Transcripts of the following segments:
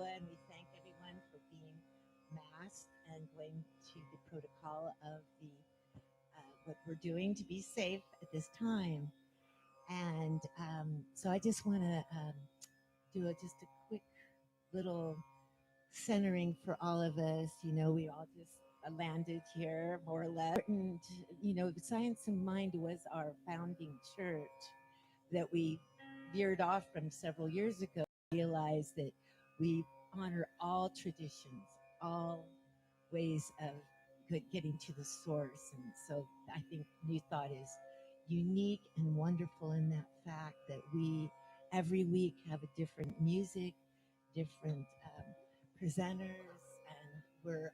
and we thank everyone for being masked and going to the protocol of the what we're doing to be safe at this time. And so I just want to do just a quick little centering for all of us. We all just landed here more or less. And, Science and Mind was our founding church that we veered off from several years ago. Realized that we honor all traditions, all ways of getting to the source. And so I think New Thought is unique and wonderful in that fact that we every week have a different music, different presenters, and we're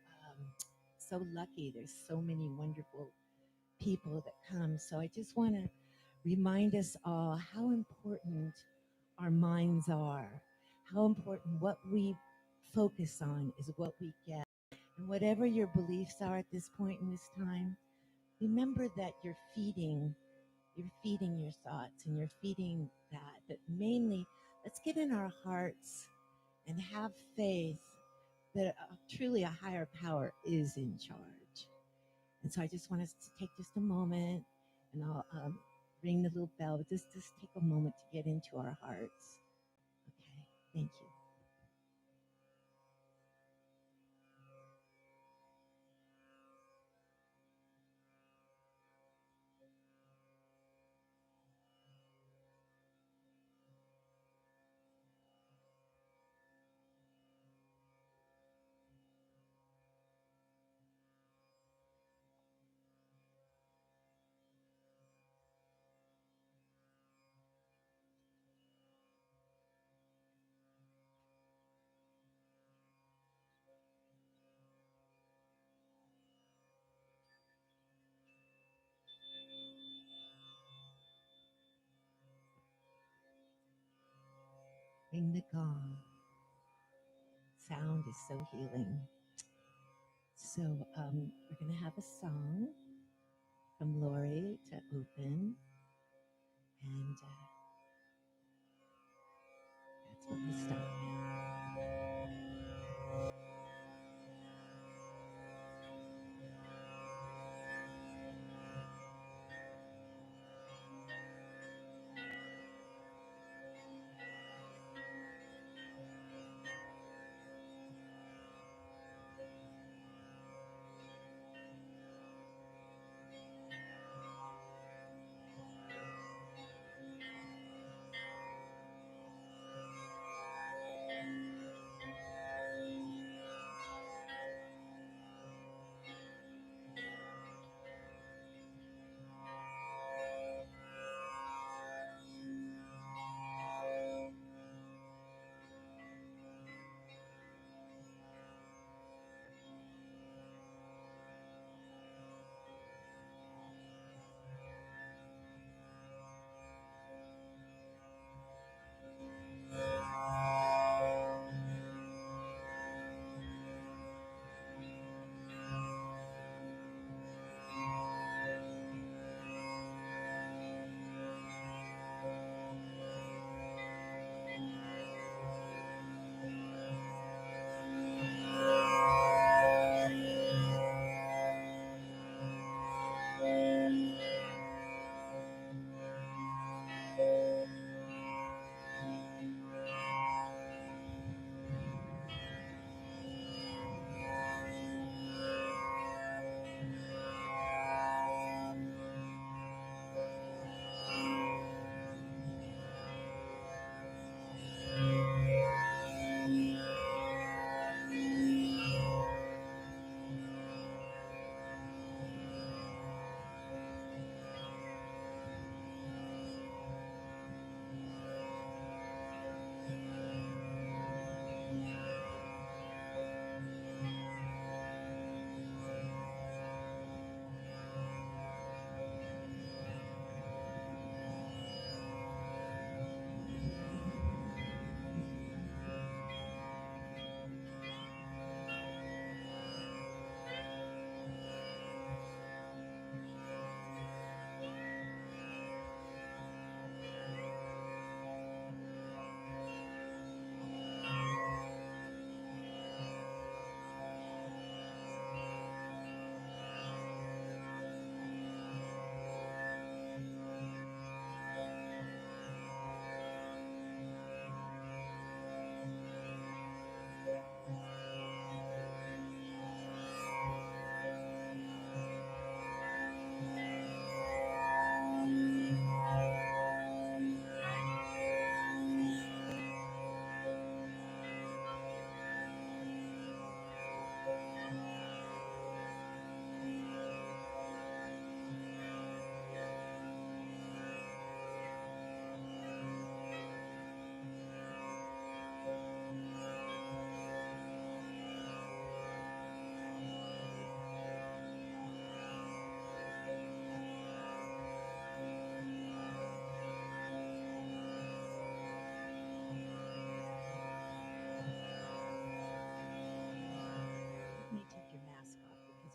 so lucky. There's so many wonderful people that come. So I just want to remind us all how important our minds are, how important what we focus on is what we get. And whatever your beliefs are at this point in this time, remember that you're feeding your thoughts and you're feeding that. But mainly, let's get in our hearts and have faith that truly a higher power is in charge. And so I just want us to take just a moment, and I'll ring the little bell, but just take a moment to get into our hearts. Okay, thank you. Ring the gong. Sound is so healing. So we're going to have a song from Lori to open, and that's what we start with.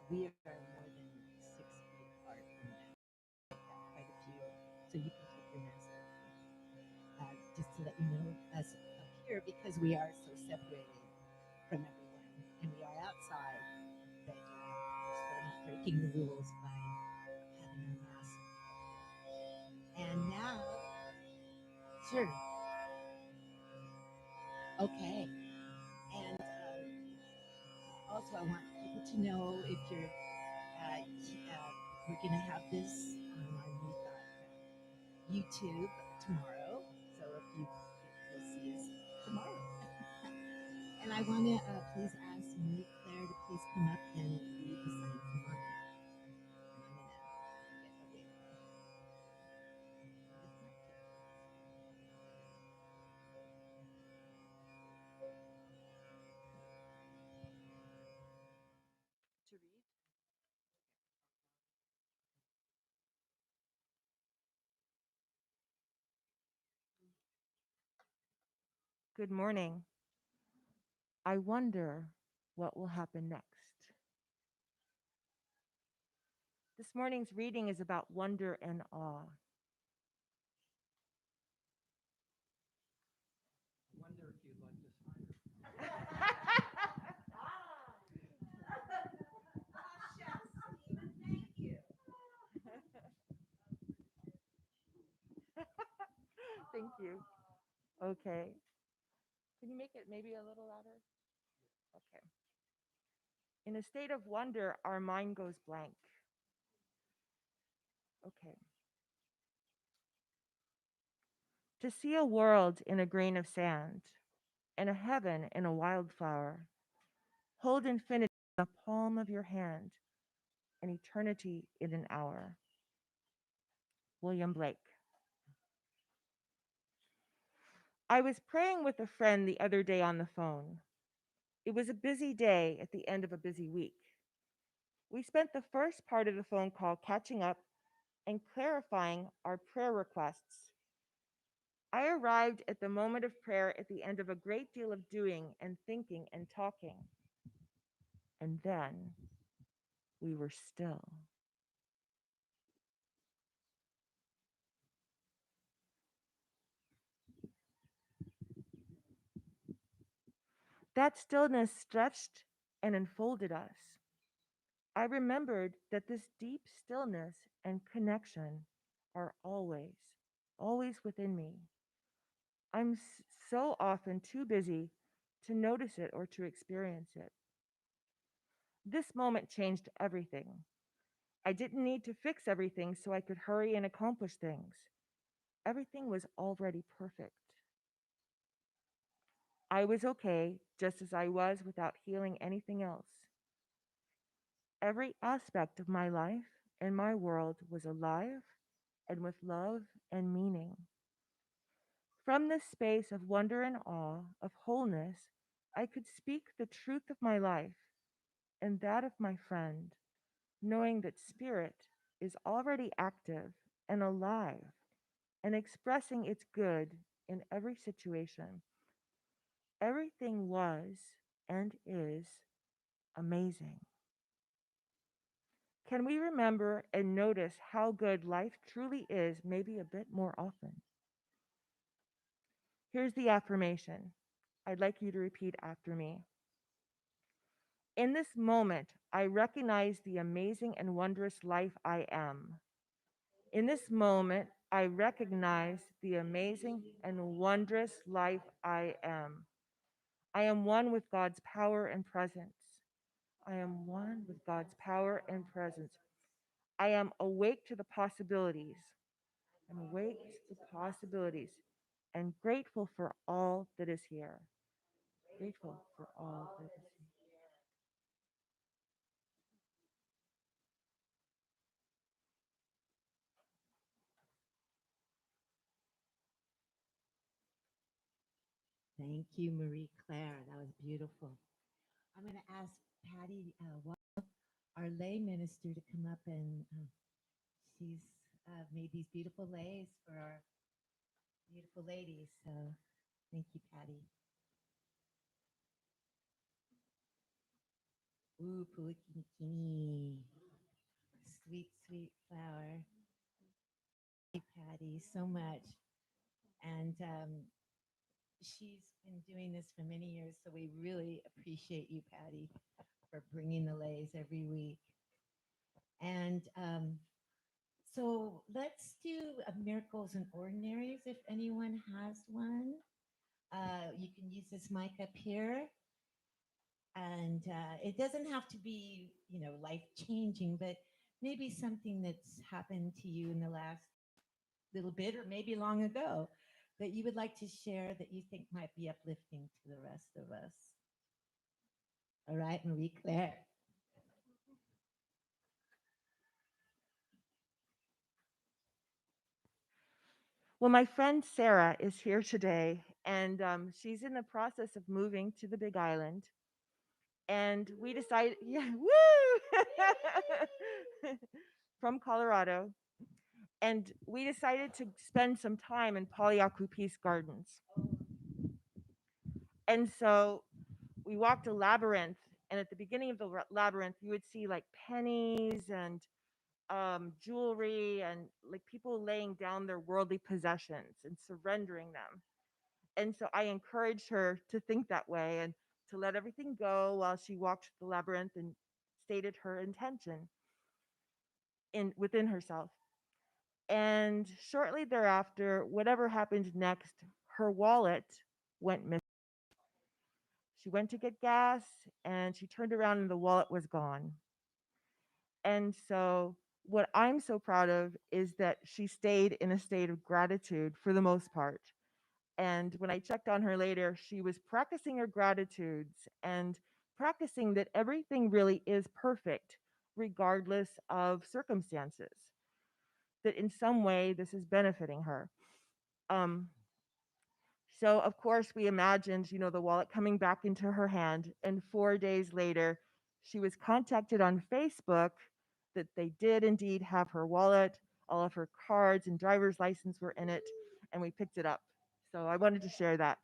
We are more than 6 feet apart from them. Quite a few. So you can keep your mask on. Just to let you know, us up here, because we are so separated from everyone, and we are outside, that we're still not breaking the rules by having our mask. And now, sure, okay. And also, I want people to know if you're, we're going to have this on our new YouTube tomorrow. So if you'll see us tomorrow. And I want to please ask Marie Claire to please come up and read the signs of mine. And I'm going to get away from this mic. To read? Good morning. I wonder what will happen next. This morning's reading is about wonder and awe. I wonder if you'd like this higher. Thank you. Okay. Can you make it maybe a little louder? Okay. In a state of wonder, our mind goes blank. Okay. To see a world in a grain of sand, and a heaven in a wildflower, hold infinity in the palm of your hand, and eternity in an hour. William Blake. I was praying with a friend the other day on the phone. It was a busy day at the end of a busy week. We spent the first part of the phone call catching up and clarifying our prayer requests. I arrived at the moment of prayer at the end of a great deal of doing and thinking and talking. And then we were still. That stillness stretched and enfolded us. I remembered that this deep stillness and connection are always within me. I'm so often too busy to notice it or to experience it. This moment changed everything. I didn't need to fix everything so I could hurry and accomplish things. Everything was already perfect. I was okay just as I was without healing anything else. Every aspect of my life and my world was alive and with love and meaning. From this space of wonder and awe, of wholeness, I could speak the truth of my life and that of my friend, knowing that spirit is already active and alive and expressing its good in every situation. Everything was and is amazing. Can we remember and notice how good life truly is maybe a bit more often? Here's the affirmation. I'd like you to repeat after me. In this moment, I recognize the amazing and wondrous life I am. In this moment, I recognize the amazing and wondrous life I am. I am one with God's power and presence. I am one with God's power and presence. I am awake to the possibilities. I'm awake to the possibilities and grateful for all that is here. Grateful for all that is here. Thank you, Marie Claire. That was beautiful. I'm going to ask Patty, our lay minister, to come up, and she's made these beautiful lays for our beautiful ladies. So thank you, Patty. Ooh, pulikini. Sweet, sweet flower. Thank you, Patty, so much. And she's been doing this for many years, so we really appreciate you, Patty, for bringing the lays every week. And so let's do miracles and ordinaries if anyone has one. You can use this mic up here. And it doesn't have to be, life changing, but maybe something that's happened to you in the last little bit or maybe long ago that you would like to share that you think might be uplifting to the rest of us. All right, Marie Claire. Well, my friend Sarah is here today, and she's in the process of moving to the Big Island. And we decided, yeah, woo, from Colorado. And we decided to spend some time in Polyaku Peace Gardens. And so we walked a labyrinth, and at the beginning of the labyrinth, you would see like pennies and jewelry and like people laying down their worldly possessions and surrendering them. And so I encouraged her to think that way and to let everything go while she walked the labyrinth and stated her intention within herself. And shortly thereafter, whatever happened next, her wallet went missing. She went to get gas and she turned around and the wallet was gone. And so, what I'm so proud of is that she stayed in a state of gratitude for the most part. And when I checked on her later, she was practicing her gratitudes and practicing that everything really is perfect, regardless of circumstances. That in some way this is benefiting her. Um, So of course we imagined, the wallet coming back into her hand, and 4 days later, she was contacted on Facebook that they did indeed have her wallet, all of her cards and driver's license were in it, and we picked it up. So I wanted to share that.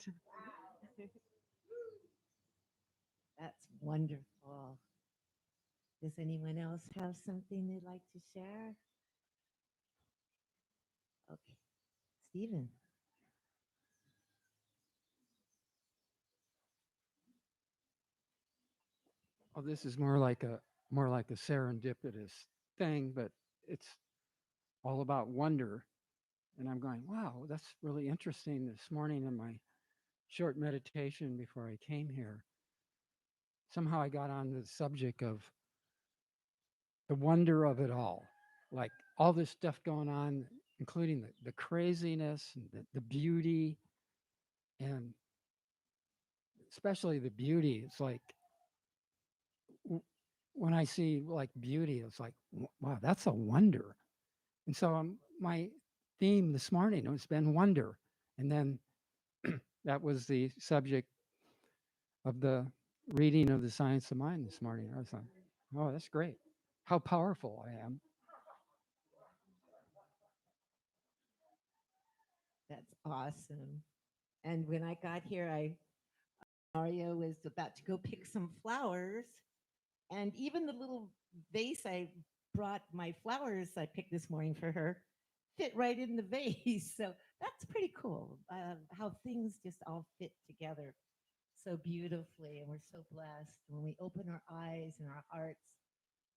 That's wonderful. Does anyone else have something they'd like to share? Okay, Stephen. Well, this is more like a serendipitous thing, but it's all about wonder. And I'm going, wow, that's really interesting. This morning in my short meditation before I came here, somehow I got on the subject of the wonder of it all, like all this stuff going on, including the craziness and the beauty, and especially the beauty. It's like when I see like beauty, it's like, wow, that's a wonder. And so my theme this morning has been wonder. And then that was the subject of the reading of the Science of Mind this morning. I was like, oh, that's great. How powerful I am. That's awesome. And when I got here, Mario was about to go pick some flowers, and even the little vase I brought my flowers I picked this morning for her fit right in the vase. So that's pretty cool. How things just all fit together so beautifully, and we're so blessed when we open our eyes and our hearts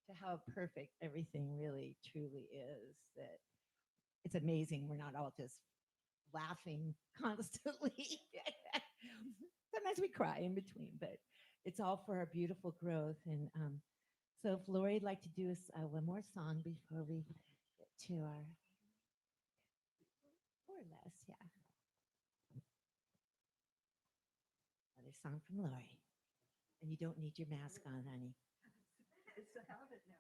to how perfect everything really truly is. That it's amazing. We're not all just laughing constantly. Sometimes we cry in between, but it's all for our beautiful growth. And so, if Lori'd like to do us one more song before we get to our, or less, yeah, another song from Lori. And you don't need your mask on, honey. It's a habit now.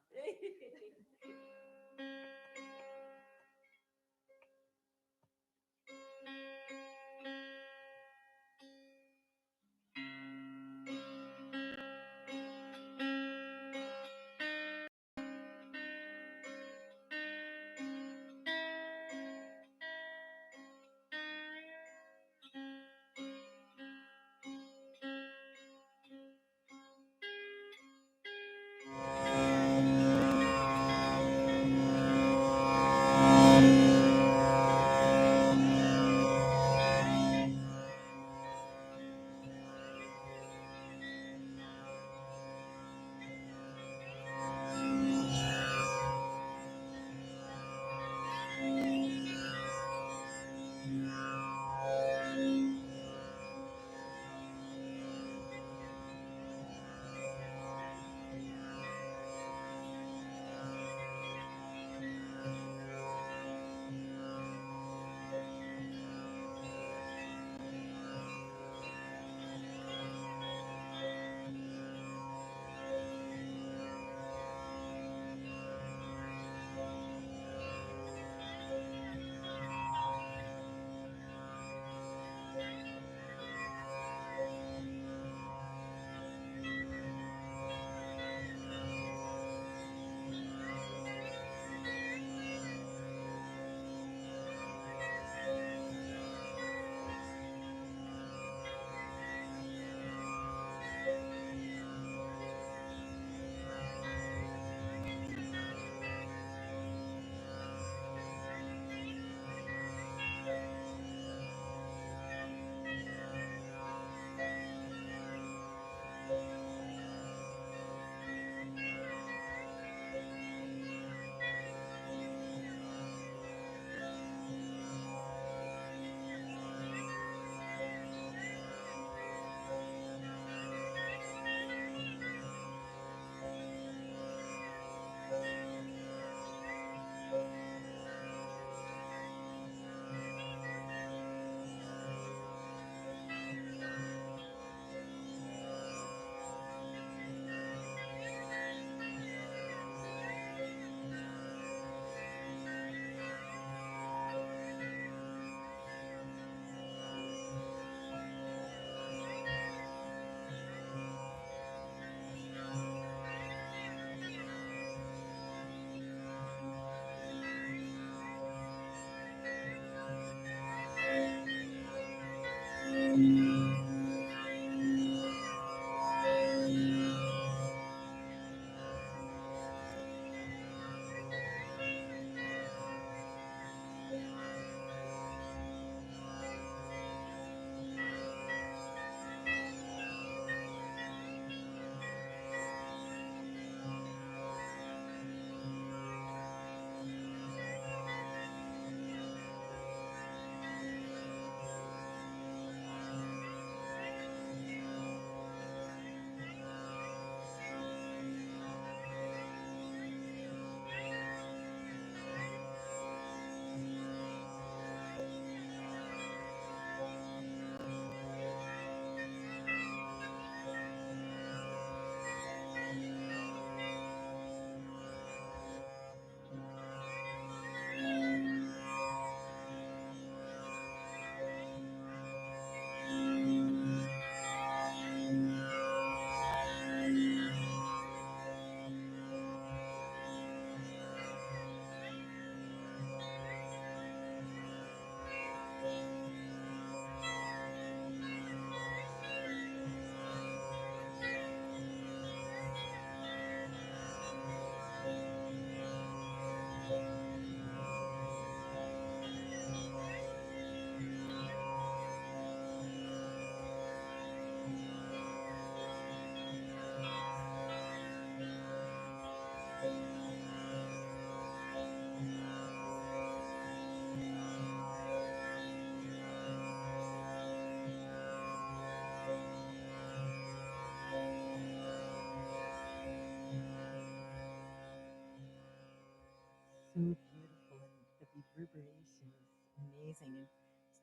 So beautiful, and the reverberation is amazing. And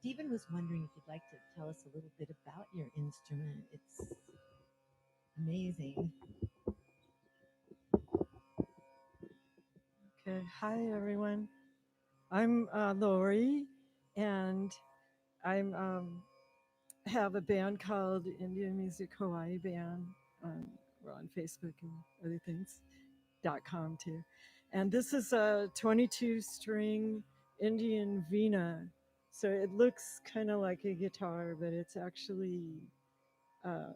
Stephen was wondering if you'd like to tell us a little bit about your instrument. It's amazing. Okay, hi everyone. I'm Lori, and I'm have a band called Indian Music Hawaii Band. We're on Facebook and other things.com too. And this is a 22 string Indian veena. So it looks kind of like a guitar, but it's actually, um,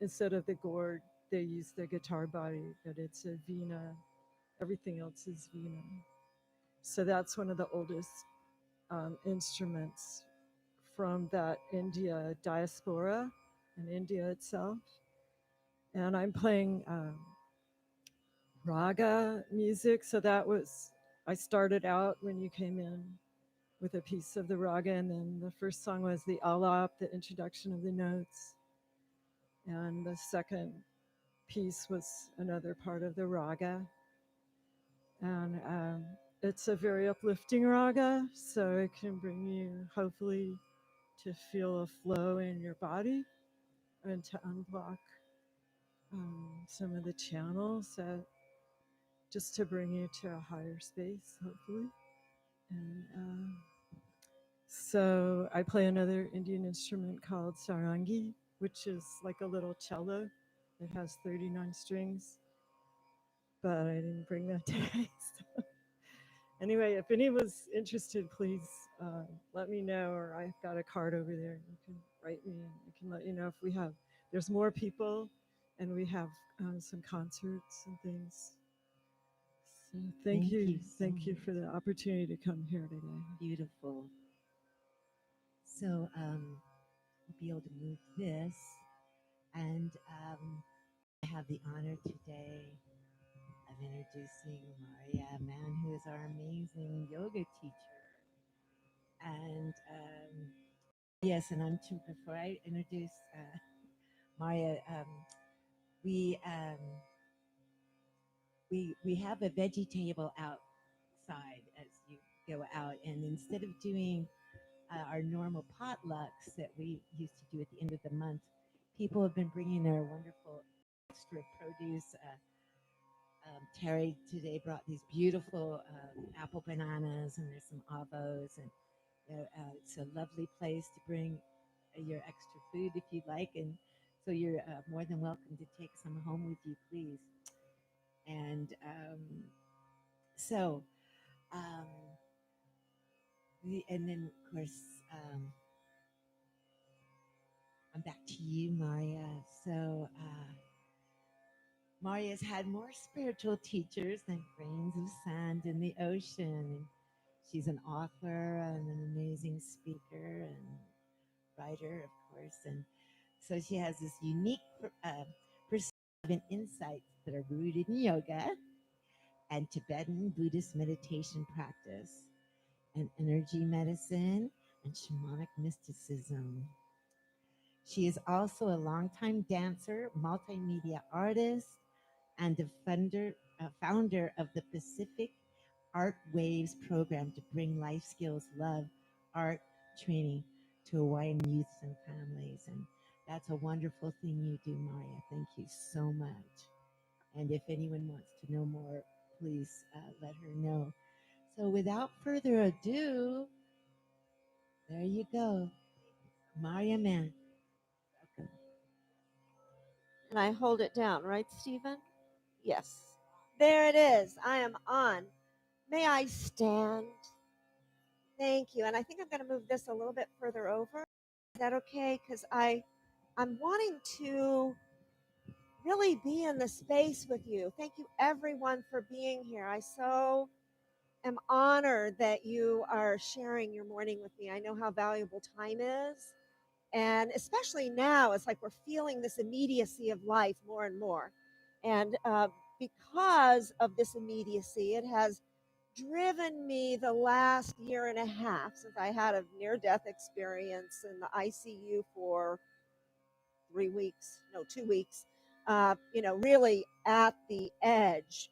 instead of the gourd, they use the guitar body, but it's a veena. Everything else is veena. So that's one of the oldest instruments from that India diaspora in India itself. And I'm playing raga music. So that was, I started out when you came in with a piece of the raga. And then the first song was the alap, the introduction of the notes. And the second piece was another part of the raga. And it's a very uplifting raga. So it can bring you, hopefully, to feel a flow in your body and to unblock some of the channels that just to bring you to a higher space, hopefully. And so I play another Indian instrument called sarangi, which is like a little cello. It has 39 strings, but I didn't bring that today. So anyway, if anyone's interested, please let me know, or I've got a card over there. You can write me and I can let you know if we have, there's more people and we have some concerts and things. So thank you. Thank you for the opportunity to come here today. Beautiful. So we'll be able to move this. And I have the honor today of introducing Marya Mann, who is our amazing yoga teacher. And yes, and before I introduce Marya, we have a veggie table outside as you go out, and instead of doing our normal potlucks that we used to do at the end of the month, people have been bringing their wonderful extra produce. Terry today brought these beautiful apple bananas, and there's some avos, and it's a lovely place to bring your extra food if you'd like, and so you're more than welcome to take some home with you, please. And so, and then of course, I'm back to you, Marya. So. Marya's had more spiritual teachers than grains of sand in the ocean. She's an author and an amazing speaker and writer, of course. And so she has this unique perspective and insights that are rooted in yoga and Tibetan Buddhist meditation practice and energy medicine and shamanic mysticism. She is also a longtime dancer, multimedia artist, and the founder of the Pacific Art Waves program to bring life skills, love, art training to Hawaiian youths and families. And that's a wonderful thing you do, Marya. Thank you so much. And if anyone wants to know more, please let her know. So without further ado, there you go. Marya Mann. Welcome. And I hold it down, right, Stephen? Yes. There it is. I am on. May I stand? Thank you. And I think I'm going to move this a little bit further over. Is that okay? Because I'm wanting to really be in the space with you. Thank you, everyone, for being here. I so am honored that you are sharing your morning with me. I know how valuable time is. And especially now, it's like we're feeling this immediacy of life more and more. And because of this immediacy, it has driven me the last year and a half since I had a near death experience in the ICU for 3 weeks, no, 2 weeks, really at the edge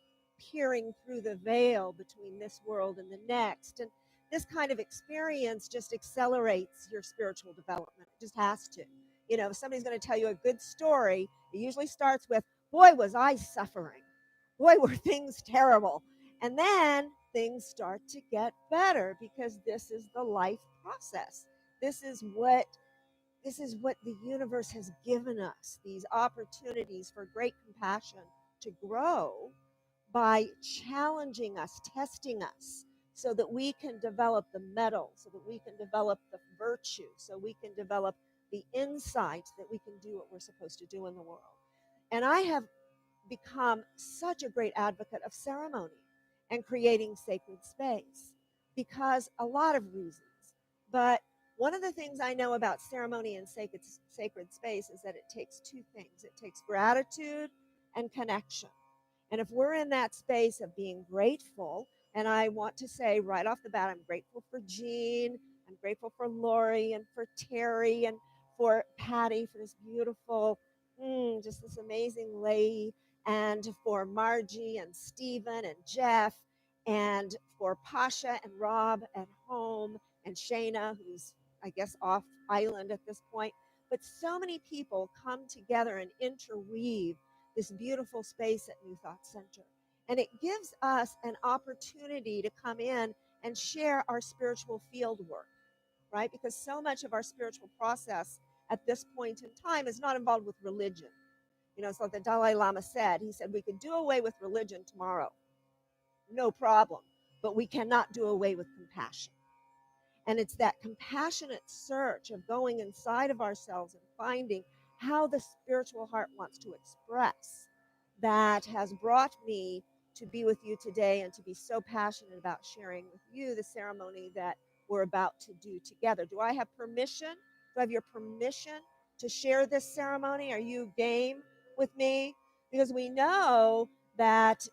peering through the veil between this world and the next. And this kind of experience just accelerates your spiritual development. It just has to. You know, if somebody's going to tell you a good story, it usually starts with, boy, was I suffering. Boy, were things terrible. And then things start to get better because this is the life process. This is what the universe has given us, these opportunities for great compassion to grow by challenging us, testing us, so that we can develop the mettle, so that we can develop the virtue, so we can develop the insights that we can do what we're supposed to do in the world. And I have become such a great advocate of ceremony and creating sacred space because a lot of reasons. But one of the things I know about ceremony and sacred space is that it takes two things. It takes gratitude and connection. And if we're in that space of being grateful, and I want to say right off the bat, I'm grateful for Jean, I'm grateful for Lori and for Terry and for Patty for this beautiful, just this amazing lady, and for Margie and Stephen and Jeff, and for Pasha and Rob at home, and Shayna, who's, I guess, off island at this point. But so many people come together and interweave this beautiful space at New Thought Center. And it gives us an opportunity to come in and share our spiritual field work, right? Because so much of our spiritual process at this point in time is not involved with religion. You know, it's like the Dalai Lama said. He said, we could do away with religion tomorrow, no problem, but we cannot do away with compassion. And it's that compassionate search of going inside of ourselves and finding how the spiritual heart wants to express that has brought me to be with you today and to be so passionate about sharing with you the ceremony that we're about to do together. Do I have permission? Do I have your permission to share this ceremony? Are you game with me? Because we know that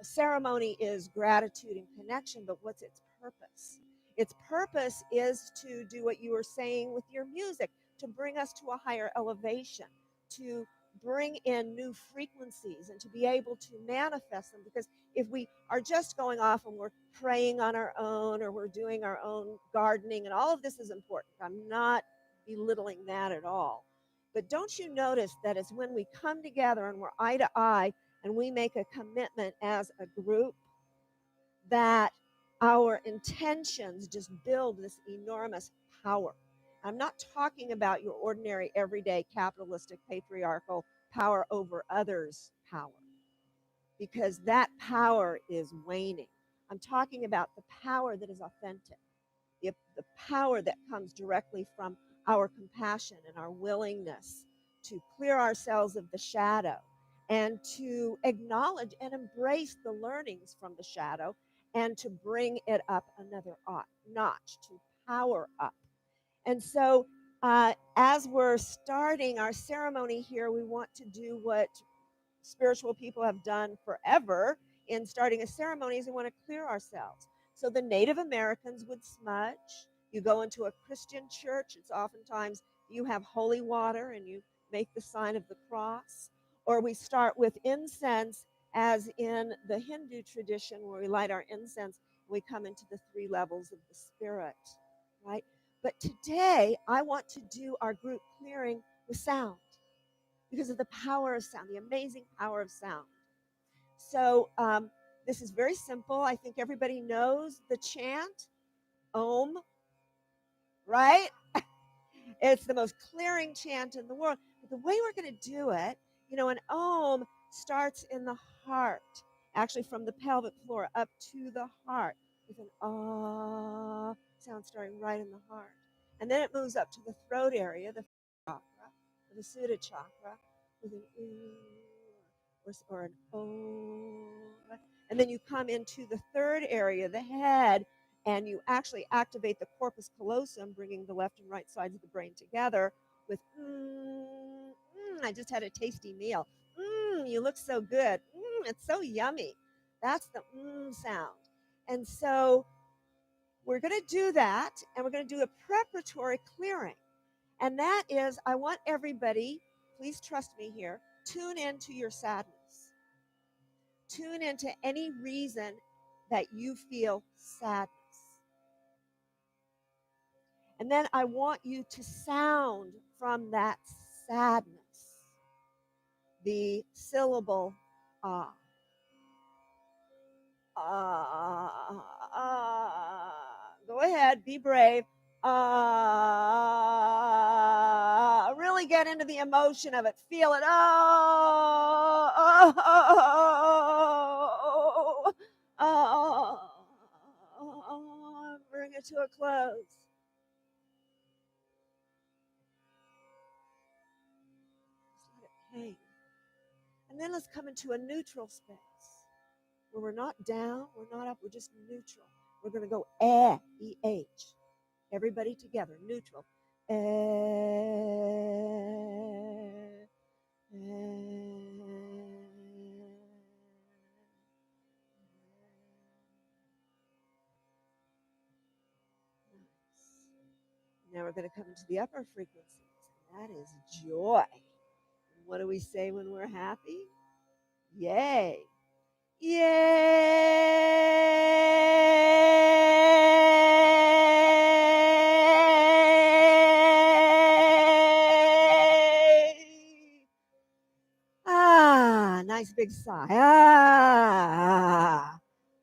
ceremony is gratitude and connection, but what's its purpose? Its purpose is to do what you were saying with your music, to bring us to a higher elevation, to bring in new frequencies and to be able to manifest them. Because if we are just going off and we're praying on our own or we're doing our own gardening, and all of this is important, I'm not belittling that at all. But don't you notice that it's when we come together and we're eye to eye and we make a commitment as a group that our intentions just build this enormous power. I'm not talking about your ordinary, everyday, capitalistic, patriarchal power over others power, because that power is waning. I'm talking about the power that is authentic, the power that comes directly from our compassion and our willingness to clear ourselves of the shadow and to acknowledge and embrace the learnings from the shadow and to bring it up another notch, to power up. And so as we're starting our ceremony here, we want to do what spiritual people have done forever in starting a ceremony is we want to clear ourselves. So the Native Americans would smudge. You go into a Christian church, it's oftentimes you have holy water and you make the sign of the cross. Or we start with incense, as in the Hindu tradition where we light our incense, we come into the three levels of the spirit, right? But today, I want to do our group clearing with sound because of the power of sound, the amazing power of sound. So this is very simple. I think everybody knows the chant, Om, right? It's the most clearing chant in the world. But the way we're going to do it, you know, an Om starts in the heart, actually from the pelvic floor up to the heart, with an ah sound starting right in the heart. And then it moves up to the throat area, the chakra, the Suddha chakra, with an or an oh. And then you come into the third area, the head, and you actually activate the corpus callosum, bringing the left and right sides of the brain together with I just had a tasty meal. You look so good. It's so yummy. That's the sound. And so we're going to do that, and we're going to do a preparatory clearing. And that is, I want everybody, please trust me here, tune into your sadness. tune into any reason that you feel sadness. And then I want you to sound from that sadness the syllable ah. Go ahead, be brave. Really get into the emotion of it. Feel it. Bring it to a close. Just let it hang. And then let's come into a neutral space where we're not down, we're not up, we're just neutral. We're going to go E-H. Everybody together, neutral. Now we're going to come into the upper frequencies. That is joy. And what do we say when we're happy? Yay. Yay! Nice big sigh.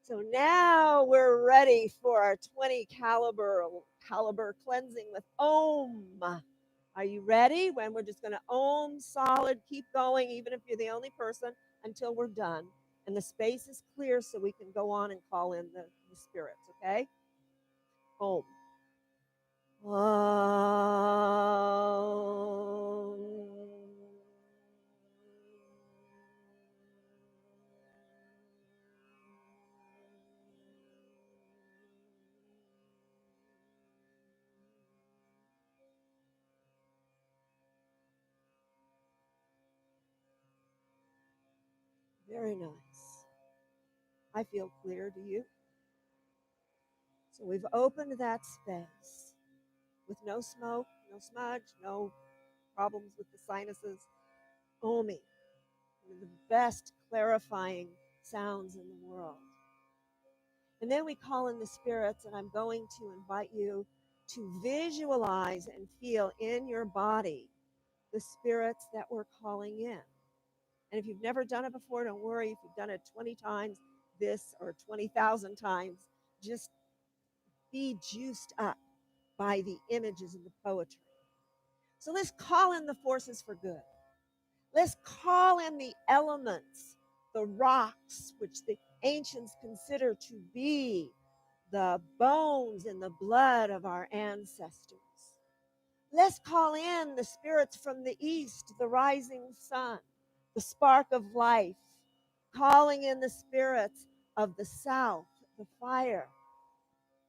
So now we're ready for our 20 caliber cleansing with Om. Are you ready? When we're just going to Om solid, keep going, even if you're the only person, until we're done. And the space is clear so we can go on and call in the spirits, okay? Om. Very nice. I feel clear, do you? So we've opened that space with no smoke, no smudge, no problems with the sinuses. Omi, one of the best clarifying sounds in the world. And then we call in the spirits, and I'm going to invite you to visualize and feel in your body the spirits that we're calling in. And if you've never done it before, don't worry. If you've done it 20 times this or 20,000 times, just be juiced up by the images and the poetry. So let's call in the forces for good. Let's call in the elements, the rocks, which the ancients consider to be the bones and the blood of our ancestors. Let's call in the spirits from the east, the rising sun, the spark of life, calling in the spirits of the south, the fire,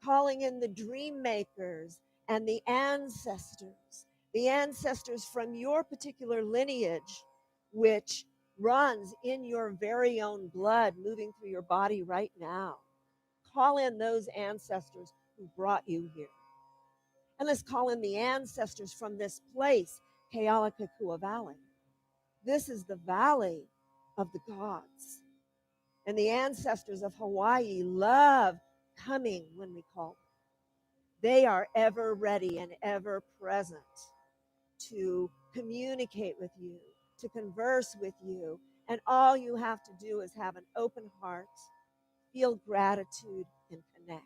calling in the dream makers and the ancestors from your particular lineage, which runs in your very own blood, moving through your body right now. Call in those ancestors who brought you here. And let's call in the ancestors from this place, Kealakekua Valley. This is the valley of the gods. And the ancestors of Hawaii love coming when we call them. They are ever ready and ever present to communicate with you, to converse with you. And all you have to do is have an open heart, feel gratitude, and connect.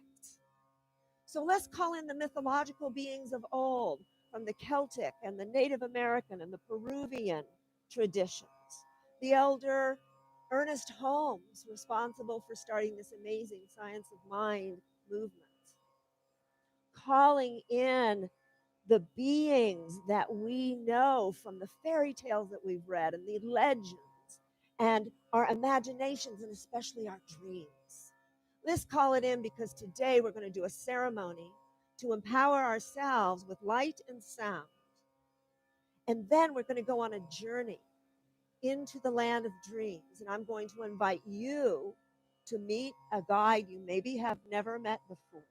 So let's call in the mythological beings of old from the Celtic and the Native American and the Peruvian traditions. The elder Ernest Holmes, responsible for starting this amazing science of mind movement. Calling in the beings that we know from the fairy tales that we've read and the legends and our imaginations and especially our dreams. Let's call it in because today we're going to do a ceremony to empower ourselves with light and sound. And then we're going to go on a journey into the land of dreams. And I'm going to invite you to meet a guide you maybe have never met before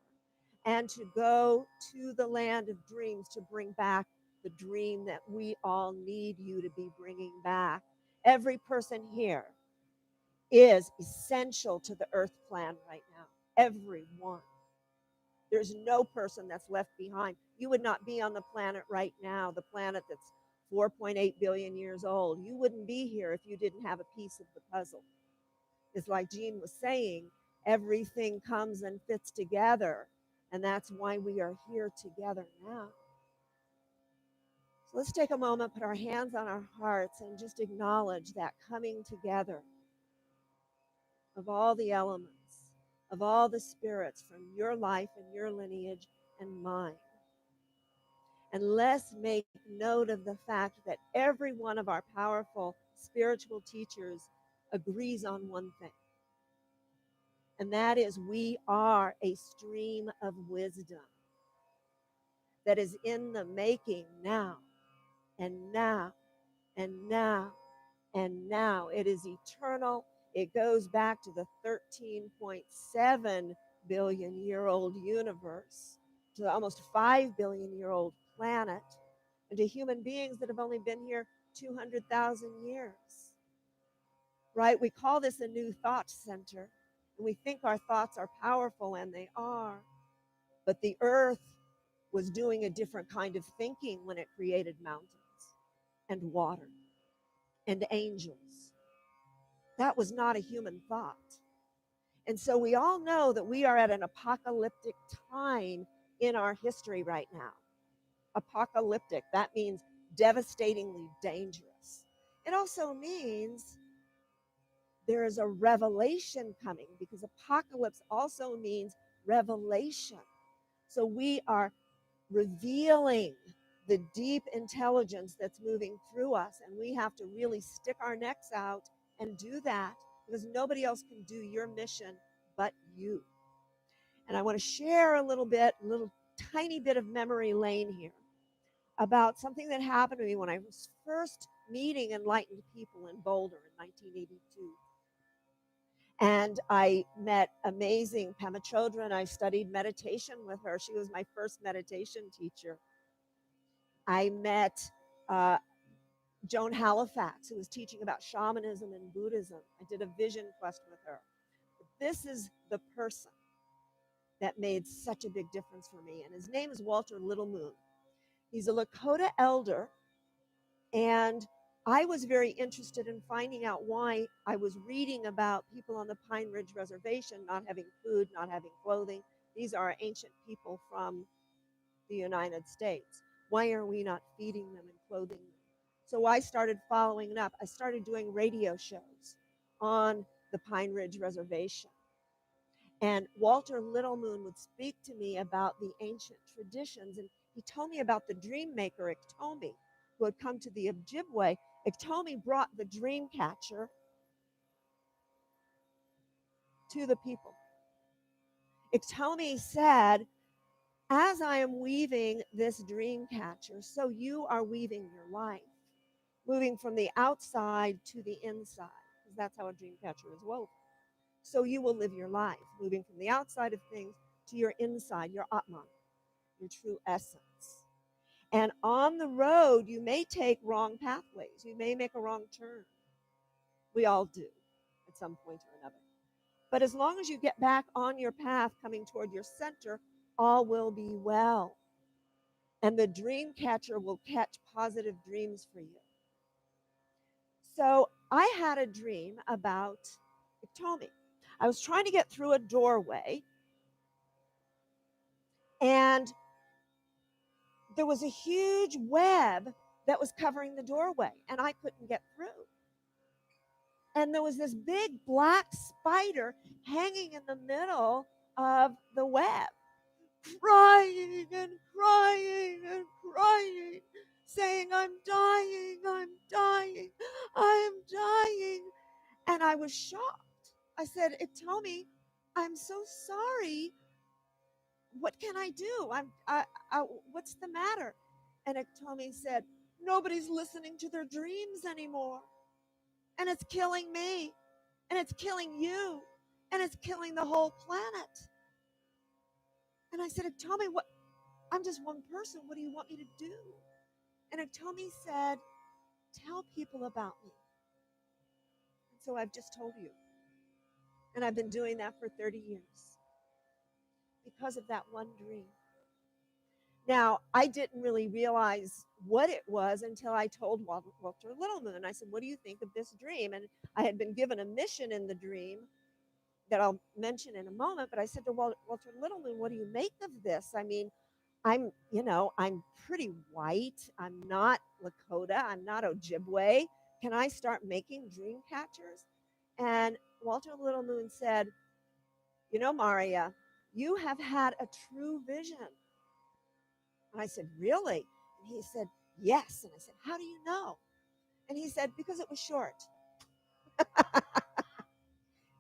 and to go to the land of dreams to bring back the dream that we all need you to be bringing back. Every person here is essential to the earth plan right now. Everyone. There's no person that's left behind. You would not be on the planet right now, the planet that's 4.8 billion years old. You wouldn't be here if you didn't have a piece of the puzzle. It's like Jean was saying, everything comes and fits together. And that's why we are here together now. So let's take a moment, put our hands on our hearts, and just acknowledge that coming together of all the elements, of all the spirits from your life and your lineage and mine. And let's make note of the fact that every one of our powerful spiritual teachers agrees on one thing. And that is, we are a stream of wisdom that is in the making now, and now, and now, and now. It is eternal. It goes back to the 13.7 billion year old universe, to the almost 5 billion year old planet, and to human beings that have only been here 200,000 years. Right? We call this a new thought center, and we think our thoughts are powerful, and they are. But the earth was doing a different kind of thinking when it created mountains and water and angels. That was not a human thought. And so we all know that we are at an apocalyptic time in our history right now. Apocalyptic, that means devastatingly dangerous. It also means there is a revelation coming, because apocalypse also means revelation. So we are revealing the deep intelligence that's moving through us, and we have to really stick our necks out and do that, because nobody else can do your mission but you. And I want to share a little tiny bit of memory lane here about something that happened to me when I was first meeting enlightened people in Boulder in 1982. And I met amazing Pema Chodron. I studied meditation with her. She was my first meditation teacher. I met Joan Halifax, who was teaching about shamanism and Buddhism. I did a vision quest with her. But this is the person that made such a big difference for me. And his name is Walter Littlemoon. He's a Lakota elder. And I was very interested in finding out why. I was reading about people on the Pine Ridge Reservation not having food, not having clothing. These are ancient people from the United States. Why are we not feeding them and clothing them? So I started following it up. I started doing radio shows on the Pine Ridge Reservation. And Walter Littlemoon would speak to me about the ancient traditions. And he told me about the dream maker, Iktomi, who had come to the Ojibwe. Iktomi brought the dream catcher to the people. Iktomi said, as I am weaving this dream catcher, so you are weaving your life, moving from the outside to the inside, because that's how a dream catcher is woven. So you will live your life, moving from the outside of things to your inside, your Atman, your true essence. And on the road, you may take wrong pathways. You may make a wrong turn. We all do at some point or another. But as long as you get back on your path coming toward your center, all will be well. And the dream catcher will catch positive dreams for you. So I had a dream about Iktomi. I was trying to get through a doorway, and there was a huge web that was covering the doorway, and I couldn't get through. And there was this big black spider hanging in the middle of the web, crying and crying and crying, saying, I'm dying, I'm dying, I'm dying. And I was shocked. I said, Iktomi, I'm so sorry. What can I do? What's the matter? And Iktomi said, nobody's listening to their dreams anymore. And it's killing me. And it's killing you. And it's killing the whole planet. And I said, Iktomi, what? I'm just one person. What do you want me to do? And Iktomi said, tell people about me. And so I've just told you. And I've been doing that for 30 years because of that one dream. Now, I didn't really realize what it was until I told Walter Littlemoon. I said, "What do you think of this dream?" And I had been given a mission in the dream that I'll mention in a moment. But I said to Walter Littlemoon, "What do you make of this? I mean, I'm pretty white. I'm not Lakota. I'm not Ojibwe. Can I start making dream catchers?" And Walter Littlemoon said, "Marya, you have had a true vision." And I said, "Really?" And he said, "Yes." And I said, "How do you know?" And he said, "Because it was short."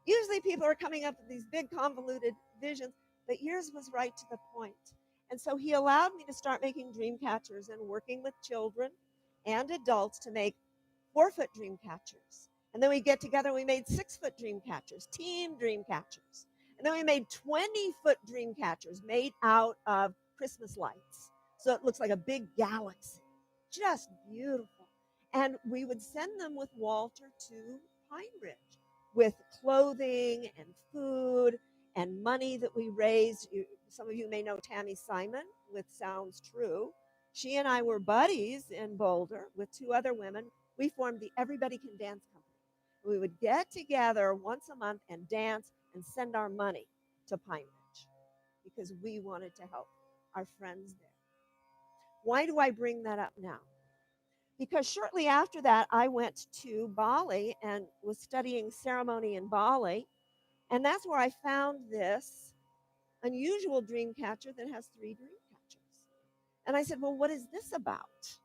Usually people are coming up with these big convoluted visions, but yours was right to the point. And so he allowed me to start making dream catchers and working with children and adults to make 4-foot dream catchers. And then we get together and we made 6-foot dream catchers, team dream catchers. And then we made 20-foot dream catchers made out of Christmas lights. So it looks like a big galaxy. Just beautiful. And we would send them with Walter to Pine Ridge with clothing and food and money that we raised. Some of you may know Tammy Simon with Sounds True. She and I were buddies in Boulder with 2 other women. We formed the Everybody Can Dance Company. We would get together once a month and dance and send our money to Pine Ridge because we wanted to help our friends there. Why do I bring that up now? Because shortly after that, I went to Bali and was studying ceremony in Bali. And that's where I found this unusual dream catcher that has 3 dream catchers. And I said, "Well, what is this about?"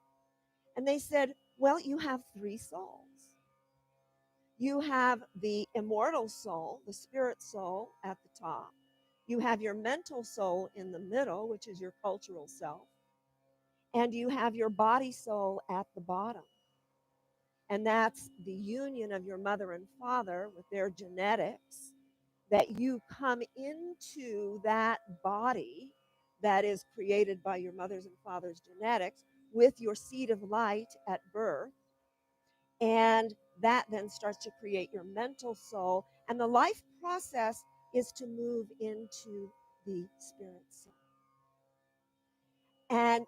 And they said, "Well, you have 3 souls. You have the immortal soul, the spirit soul at the top. You have your mental soul in the middle, which is your cultural self. And you have your body soul at the bottom. And that's the union of your mother and father with their genetics, that you come into that body that is created by your mother's and father's genetics with your seed of light at birth. And that then starts to create your mental soul. And the life process is to move into the spirit soul. And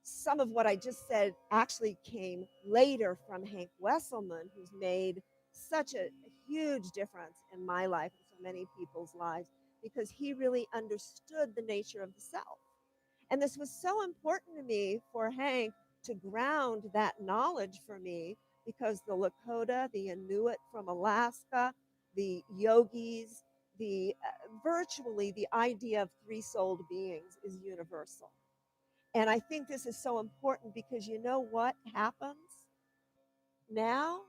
some of what I just said actually came later from Hank Wesselman, who's made such a huge difference in my life and so many people's lives, because he really understood the nature of the self. And this was so important to me for Hank to ground that knowledge for me, because the Lakota, the Inuit from Alaska, the yogis, virtually the idea of 3-souled beings is universal. And I think this is so important because you know what happens now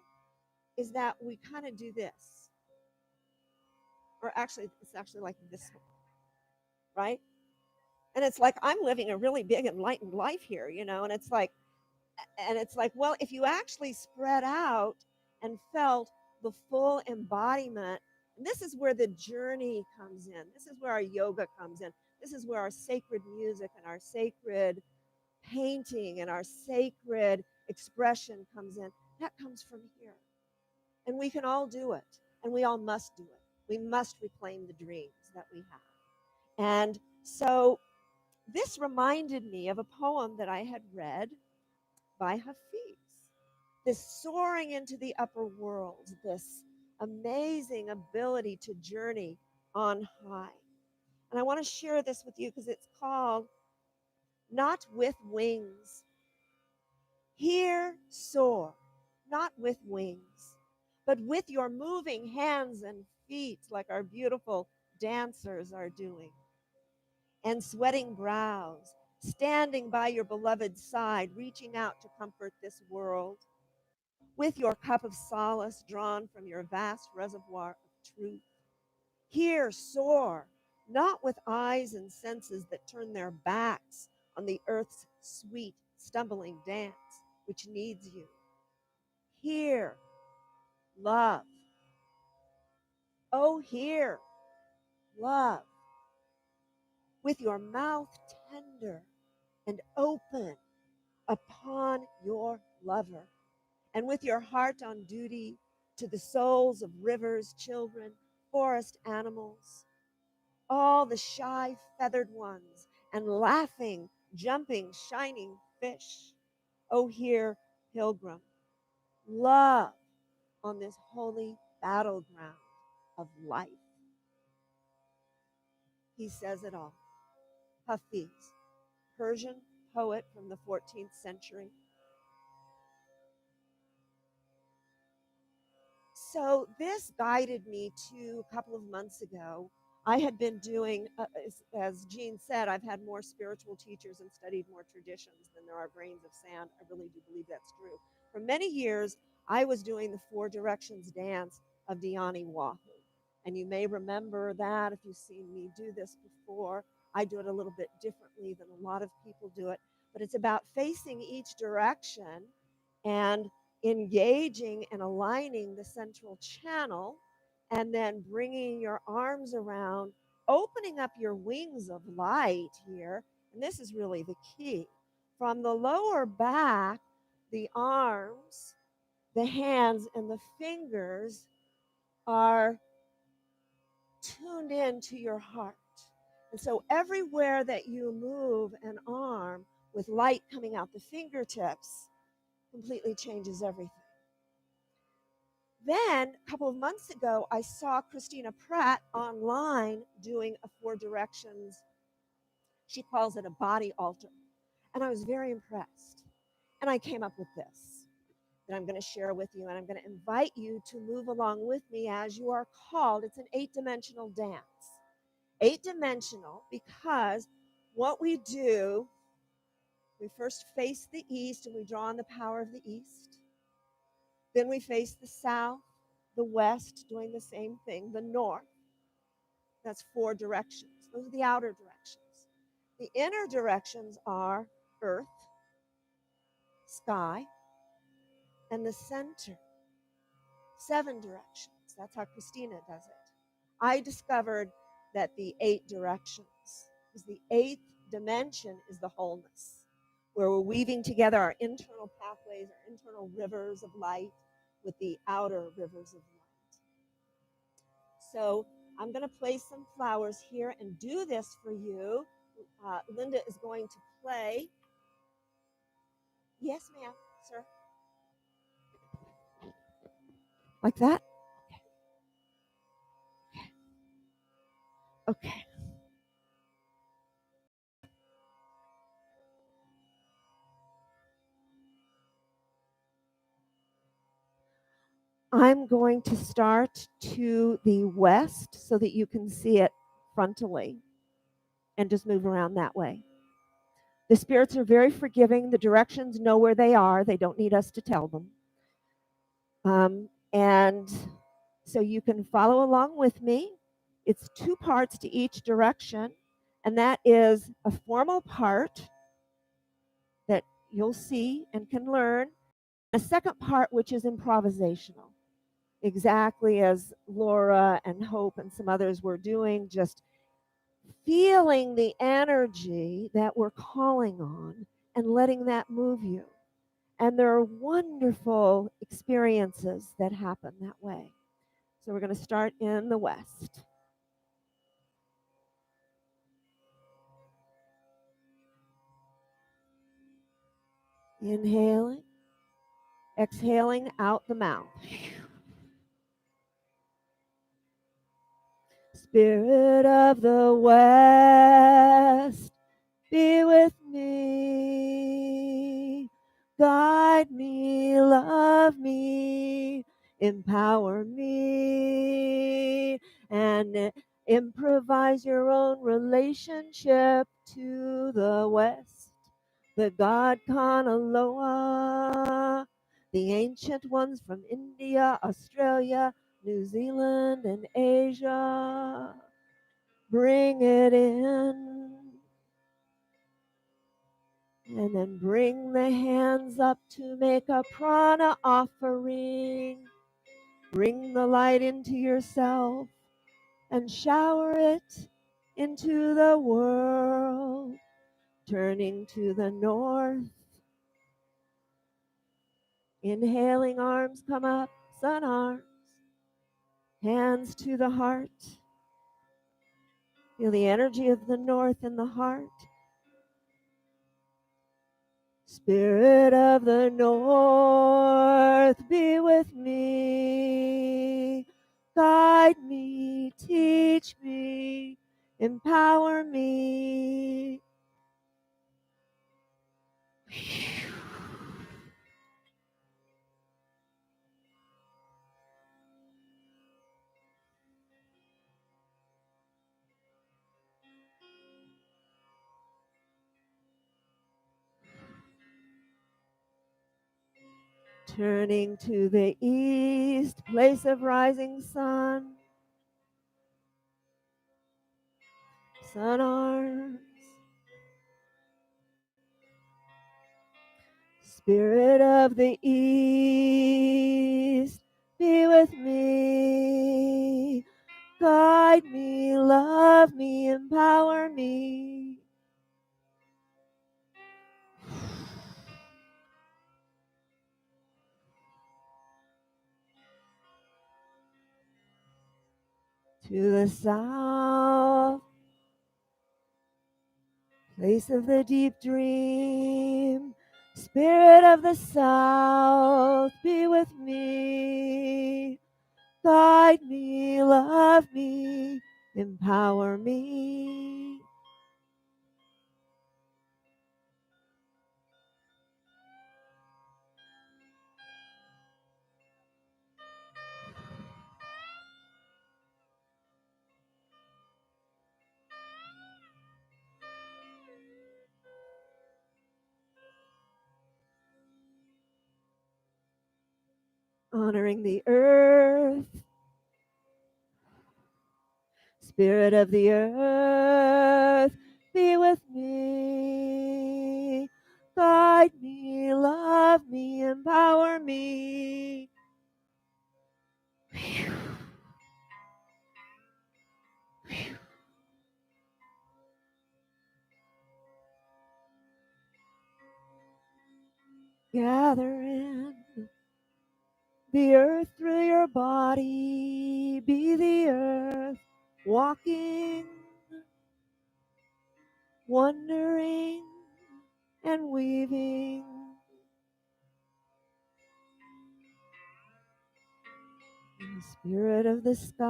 is that we kind of do this. Or actually, it's actually like this one, right? And it's like I'm living a really big enlightened life here, and it's like, well, if you actually spread out and felt the full embodiment, and this is where the journey comes in. This is where our yoga comes in. This is where our sacred music and our sacred painting and our sacred expression comes in. That comes from here. And we can all do it. And we all must do it. We must reclaim the dreams that we have. And so this reminded me of a poem that I had read by Hafiz. This soaring into the upper world, this amazing ability to journey on high. And I want to share this with you because it's called Not With Wings. Here soar, not with wings, but with your moving hands and feet, like our beautiful dancers are doing, and sweating brows, standing by your beloved's side, reaching out to comfort this world, with your cup of solace drawn from your vast reservoir of truth. Here soar, not with eyes and senses that turn their backs on the earth's sweet, stumbling dance, which needs you. Here, love. Oh, here, love. With your mouth tender and open upon your lover, and with your heart on duty to the souls of rivers, children, forest animals, all the shy feathered ones, and laughing, jumping, shining fish. Oh, here, pilgrim, love on this holy battleground of life. He says it all. Hafiz, Persian poet from the 14th century. So this guided me to a couple of months ago. I had been doing, as Jean said, I've had more spiritual teachers and studied more traditions than there are grains of sand. I really do believe that's true. For many years, I was doing the Four Directions dance of Dhyani Wahu. And you may remember that if you've seen me do this before. I do it a little bit differently than a lot of people do it. But it's about facing each direction and engaging and aligning the central channel, and then bringing your arms around, opening up your wings of light here. And this is really the key. From the lower back, the arms, the hands, and the fingers are tuned in to your heart. And so everywhere that you move an arm with light coming out the fingertips completely changes everything. Then, a couple of months ago, I saw Christina Pratt online doing a Four Directions. She calls it a body altar. And I was very impressed. And I came up with this that I'm going to share with you. And I'm going to invite you to move along with me as you are called. It's an 8-dimensional dance. 8-dimensional because what we do, we first face the east and we draw on the power of the east. Then we face the south, the west, doing the same thing, the north. That's 4 directions. Those are the outer directions. The inner directions are earth, sky, and the center. 7 directions. That's how Christina does it. I discovered that the 8 directions, because the 8th dimension is the wholeness, where we're weaving together our internal pathways, our internal rivers of light with the outer rivers of light. So I'm going to place some flowers here and do this for you. Linda is going to play. Yes, ma'am, sir. Like that? Okay. I'm going to start to the west so that you can see it frontally and just move around that way. The spirits are very forgiving. The directions know where they are. They don't need us to tell them. And so you can follow along with me. It's 2 parts to each direction. And that is a formal part that you'll see and can learn. A second part, which is improvisational. Exactly as Laura and Hope and some others were doing, just feeling the energy that we're calling on and letting that move you. And there are wonderful experiences that happen that way. So we're going to start in the west. Inhaling, exhaling out the mouth. Spirit of the West, be with me. Guide me, love me, empower me, and improvise your own relationship to the West. The God Kanaloa, the ancient ones from India, Australia, New Zealand, and Asia. Bring it in. And then bring the hands up to make a prana offering. Bring the light into yourself and shower it into the world. Turning to the north. Inhaling, arms come up, sun arms. Hands to the heart. Feel the energy of the north in the heart. Spirit of the north, be with me. Guide me, teach me, empower me. Turning to the east, place of rising sun. Sun arms. Spirit of the east, be with me. Guide me, love me, empower me. To the south, place of the deep dream. Spirit of the south, be with me. Guide me, love me, empower me. Honoring the earth. Spirit of the earth, be with me. Guide me, love me, empower me. Gather in the earth through your body. Be the earth, walking, wandering, and weaving. In the spirit of the sky,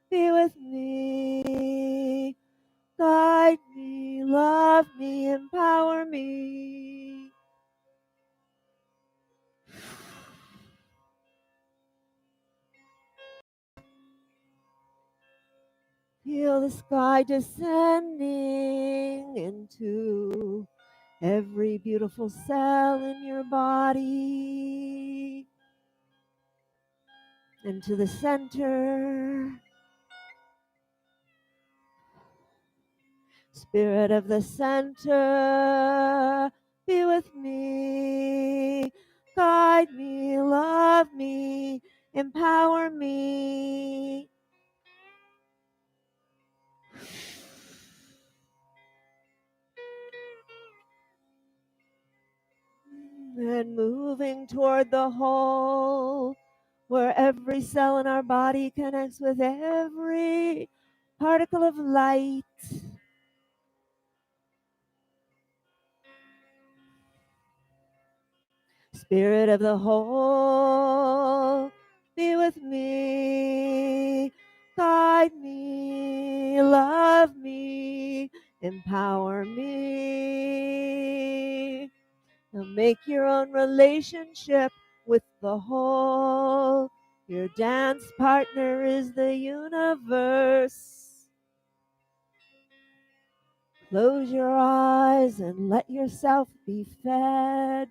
be with me. Guide me, love me, empower me. Feel the sky descending into every beautiful cell in your body. Into the center. Spirit of the center, be with me. Guide me, love me, empower me. And moving toward the whole, where every cell in our body connects with every particle of light. Spirit of the whole, be with me. Guide me, love me, empower me. Now make your own relationship with the whole. Your dance partner is the universe. Close your eyes and let yourself be fed.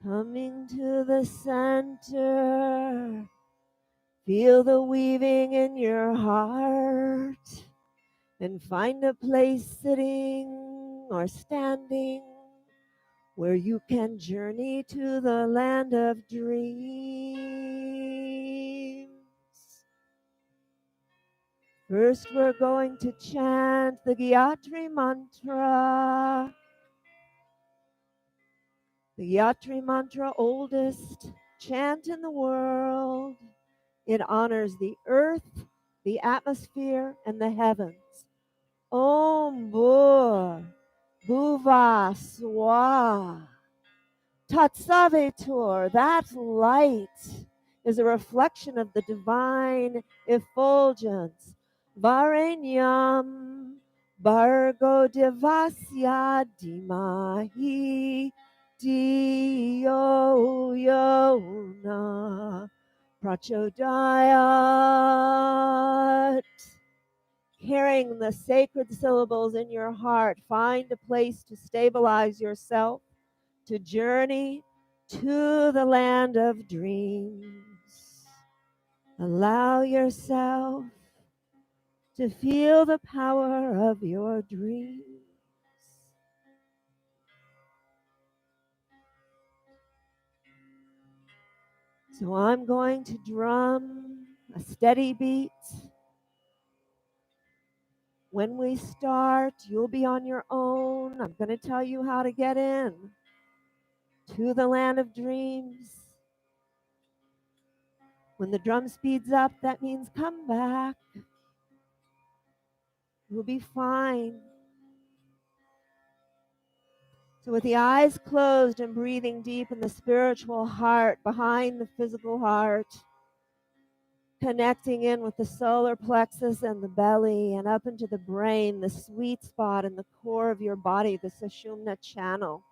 Coming to the center. Feel the weaving in your heart. And find a place sitting or standing where you can journey to the land of dreams. First, we're going to chant the Gyatri mantra. The Yatri mantra, oldest chant in the world. It honors the earth, the atmosphere, and the heavens. Om Bhur Bhuva Swa Tatsavetur. That light is a reflection of the divine effulgence. Varenyam Bargo Devasya Dimahi Diyo Yona Prachodayat. Carrying the sacred syllables in your heart, find a place to stabilize yourself, to journey to the land of dreams. Allow yourself to feel the power of your dreams. So I'm going to drum a steady beat. When we start, you'll be on your own. I'm going to tell you how to get in to the land of dreams. When the drum speeds up, that means come back. You'll be fine. So, with the eyes closed and breathing deep in the spiritual heart behind the physical heart, connecting in with the solar plexus and the belly and up into the brain, the sweet spot in the core of your body, the Sushumna channel.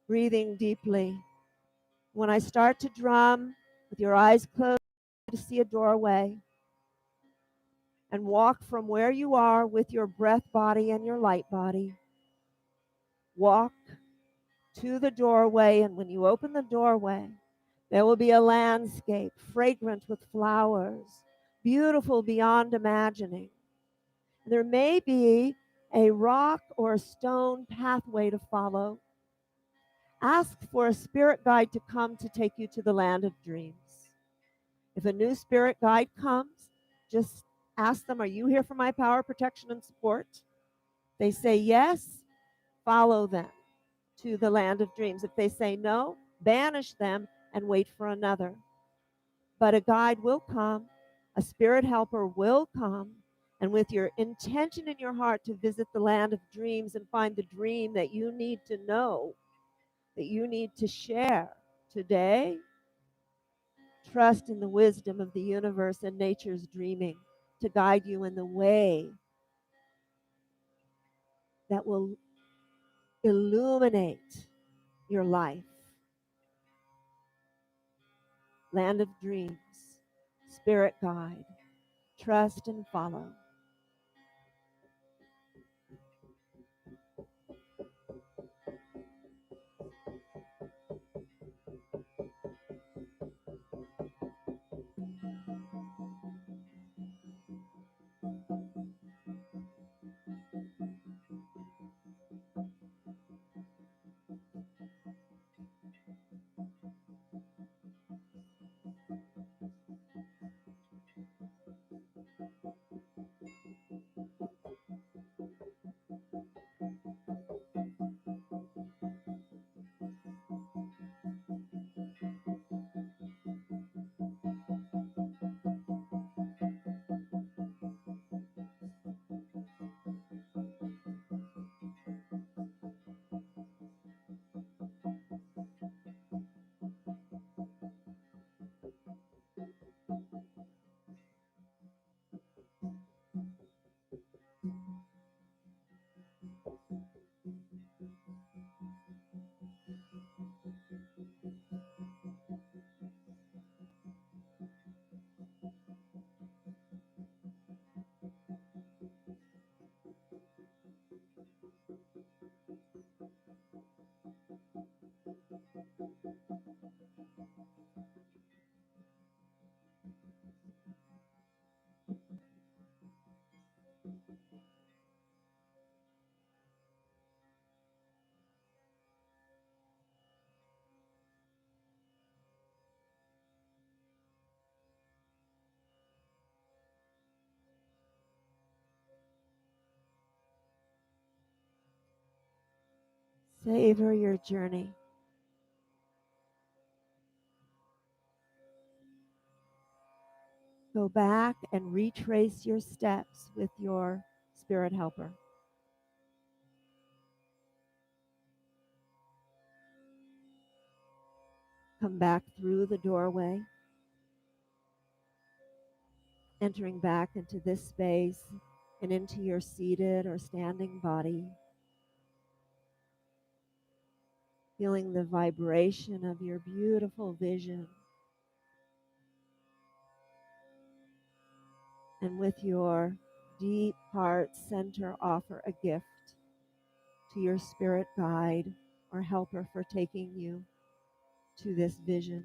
Breathing deeply. When I start to drum, with your eyes closed, to see a doorway and walk from where you are with your breath body and your light body. Walk to the doorway, and when you open the doorway, there will be a landscape fragrant with flowers, beautiful beyond imagining. There may be a rock or a stone pathway to follow. Ask for a spirit guide to come to take you to the land of dreams. If a new spirit guide comes, just ask them, are you here for my power, protection, and support? They say yes, follow them to the land of dreams. If they say no, banish them and wait for another. But a guide will come, a spirit helper will come, and with your intention in your heart to visit the land of dreams and find the dream that you need to know, that you need to share today, trust in the wisdom of the universe and nature's dreaming to guide you in the way that will illuminate your life. Land of dreams, spirit guide, trust and follow. Savor your journey. Go back and retrace your steps with your spirit helper. Come back through the doorway, entering back into this space and into your seated or standing body. Feeling the vibration of your beautiful vision. And with your deep heart center, offer a gift to your spirit guide or helper for taking you to this vision.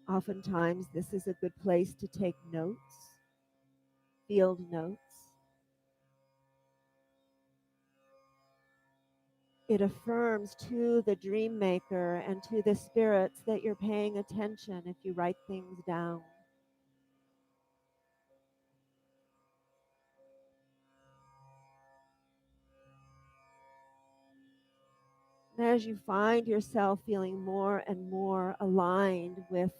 Oftentimes, this is a good place to take notes, field notes. It affirms to the dream maker and to the spirits that you're paying attention if you write things down. And as you find yourself feeling more and more aligned with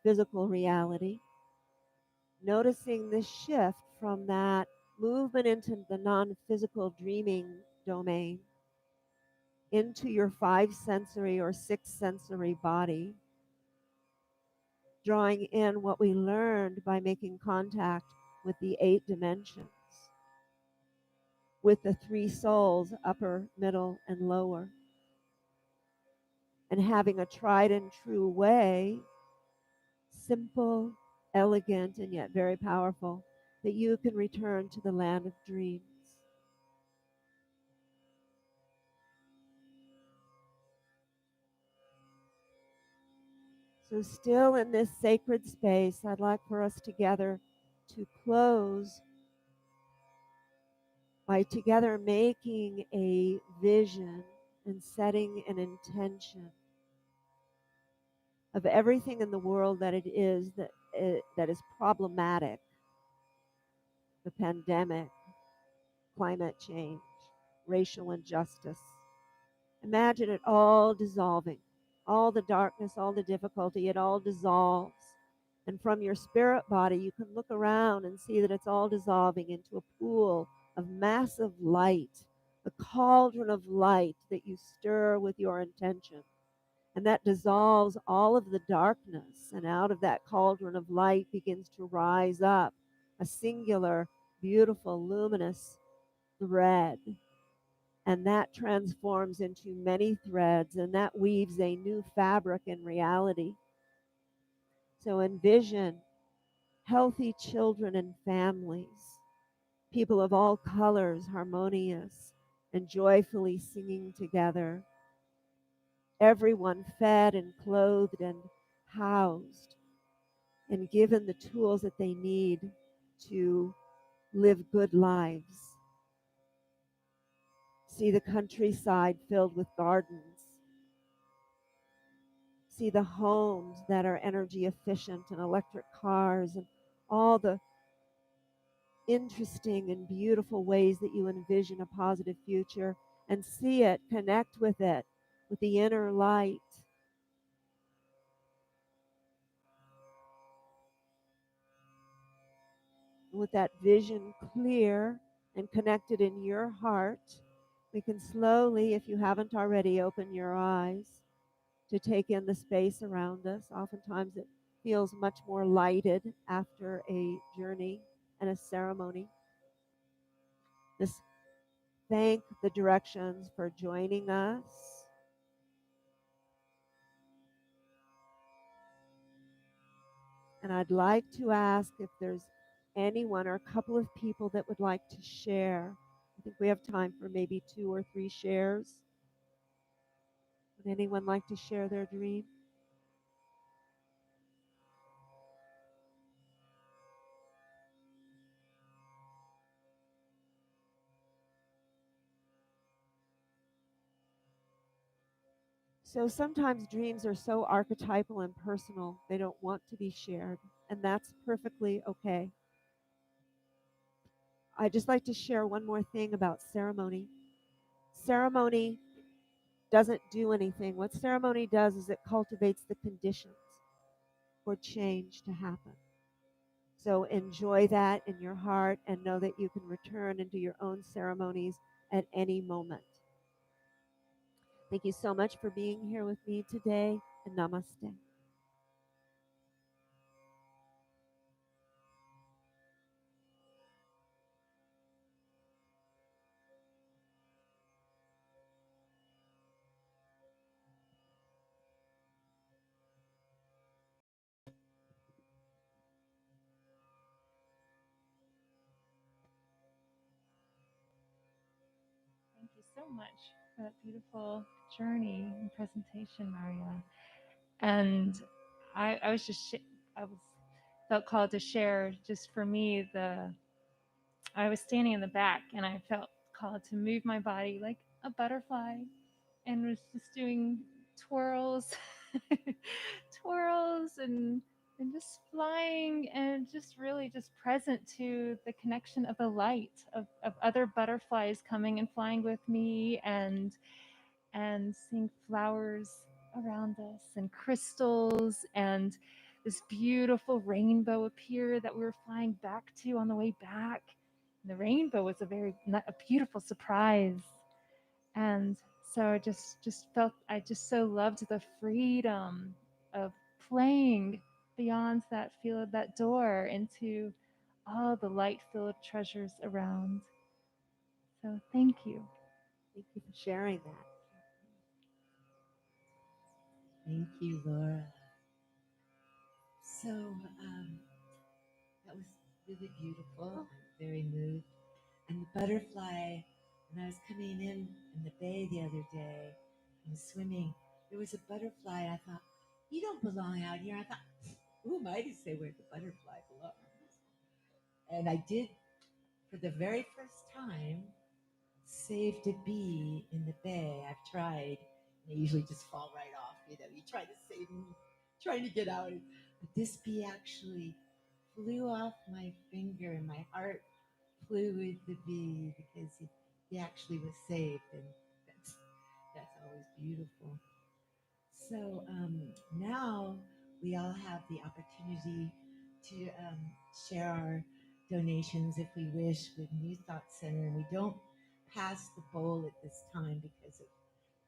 physical reality, noticing the shift from that movement into the non-physical dreaming domain into your 5-sensory or 6-sensory body, drawing in what we learned by making contact with the 8 dimensions, with the 3 souls, upper, middle, and lower, and having a tried and true way, simple, elegant, and yet very powerful, that you can return to the land of dreams. So still in this sacred space, I'd like for us together to close by together making a vision and setting an intention of everything in the world that it is that is problematic. The pandemic, climate change, racial injustice. Imagine it all dissolving. All the darkness, all the difficulty, it all dissolves. And from your spirit body, you can look around and see that it's all dissolving into a pool of massive light, a cauldron of light that you stir with your intention. And that dissolves all of the darkness. And out of that cauldron of light begins to rise up a singular, beautiful, luminous thread. And that transforms into many threads, and that weaves a new fabric in reality. So envision healthy children and families, people of all colors, harmonious and joyfully singing together, everyone fed and clothed and housed and given the tools that they need to live good lives. See the countryside filled with gardens. See the homes that are energy efficient and electric cars and all the interesting and beautiful ways that you envision a positive future, and see it, connect with it, with the inner light. With that vision clear and connected in your heart, we can slowly, if you haven't already, open your eyes to take in the space around us. Oftentimes it feels much more lighted after a journey and a ceremony. Just thank the directions for joining us. And I'd like to ask if there's anyone or a couple of people that would like to share. I think we have time for maybe 2 or 3 shares. Would anyone like to share their dream? So sometimes dreams are so archetypal and personal, they don't want to be shared, and that's perfectly okay. I'd just like to share one more thing about ceremony. Ceremony doesn't do anything. What ceremony does is it cultivates the conditions for change to happen. So enjoy that in your heart and know that you can return into your own ceremonies at any moment. Thank you so much for being here with me today, and namaste. Thank you so much for that beautiful journey and presentation, Marya. And I was just I was felt called to share just for me I was standing in the back and I felt called to move my body like a butterfly and was just doing twirls, twirls and just flying and just really just present to the connection of the light of other butterflies coming and flying with me and seeing flowers around us and crystals and this beautiful rainbow appear that we were flying back to on the way back. And the rainbow was a beautiful surprise. And so I just felt I just so loved the freedom of playing beyond that field, that door into all the light-filled treasures around. So thank you. Thank you for sharing that. Thank you, Laura. So that was really beautiful. I'm very moved. And the butterfly, when I was coming in the bay the other day and swimming, there was a butterfly. I thought, you don't belong out here. I thought, who am I to say where the butterfly belongs? And I did, for the very first time, saved a bee in the bay. I've tried. They usually just fall right off. You know, you try to save them, trying to get out. But this bee actually flew off my finger, and my heart flew with the bee because he actually was saved, and that's always beautiful. So now we all have the opportunity to share our donations if we wish with New Thought Center, and we don't pass the bowl at this time because of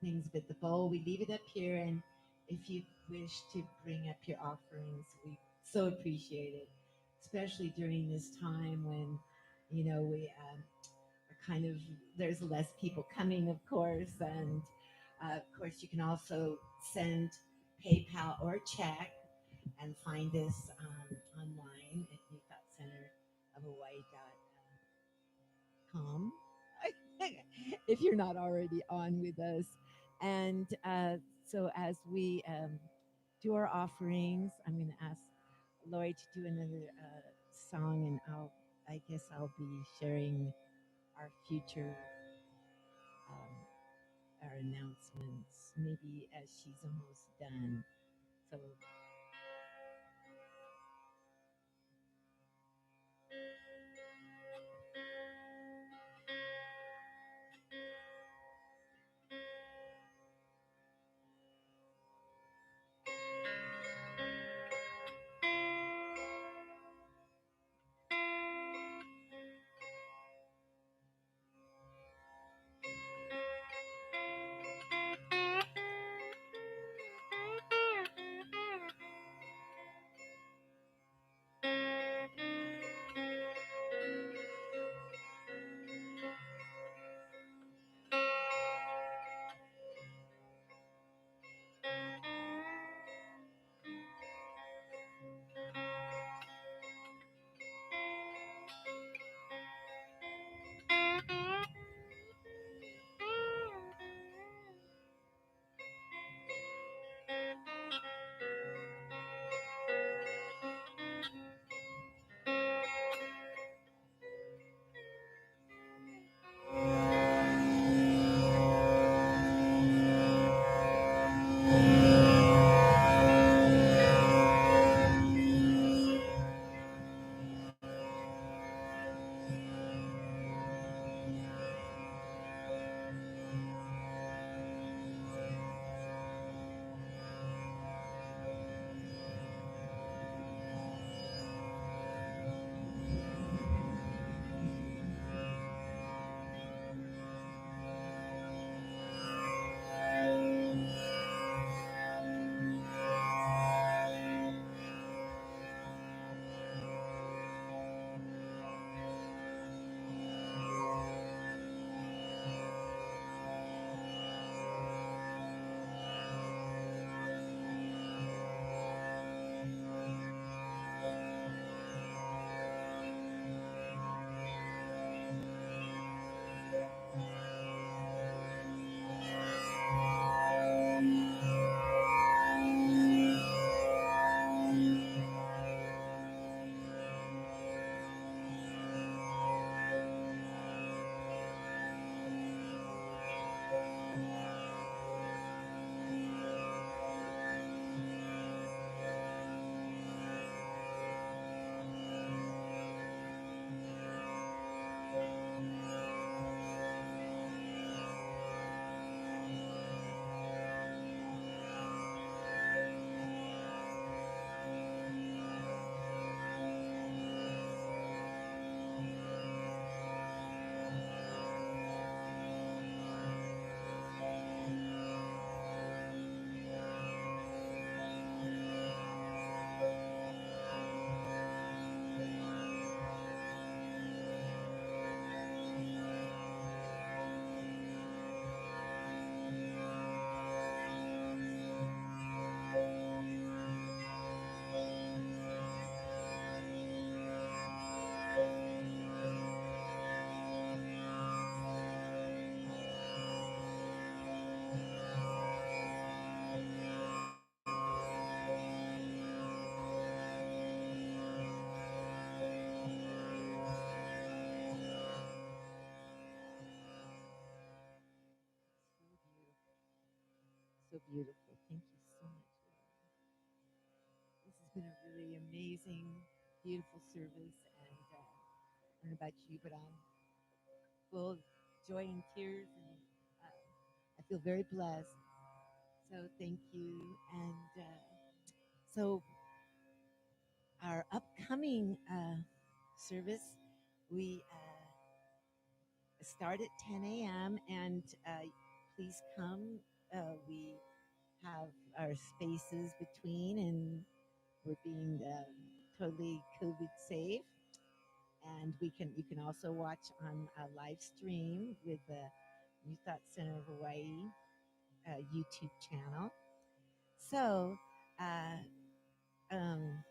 things, but the bowl we leave it up here, and if you wish to bring up your offerings, we so appreciate it, especially during this time when we are kind of there's less people coming, of course, and of course you can also send PayPal or check and find us online at newthoughtcenterofhawaii.com if you're not already on with us. And so as we do our offerings, I'm going to ask Lori to do another song, and I guess I'll be sharing our future, our announcements, maybe as she's almost done. So so beautiful. Thank you so much, Laura. This has been a really amazing, beautiful service. And I don't know about you, but I'm full of joy and tears. And I feel very blessed. So thank you. And so our upcoming service, we start at 10 a.m. and please come. We have our spaces between, and we're being totally COVID safe. And you can also watch on a live stream with the New Thought Center of Hawaii YouTube channel. So, uh, um,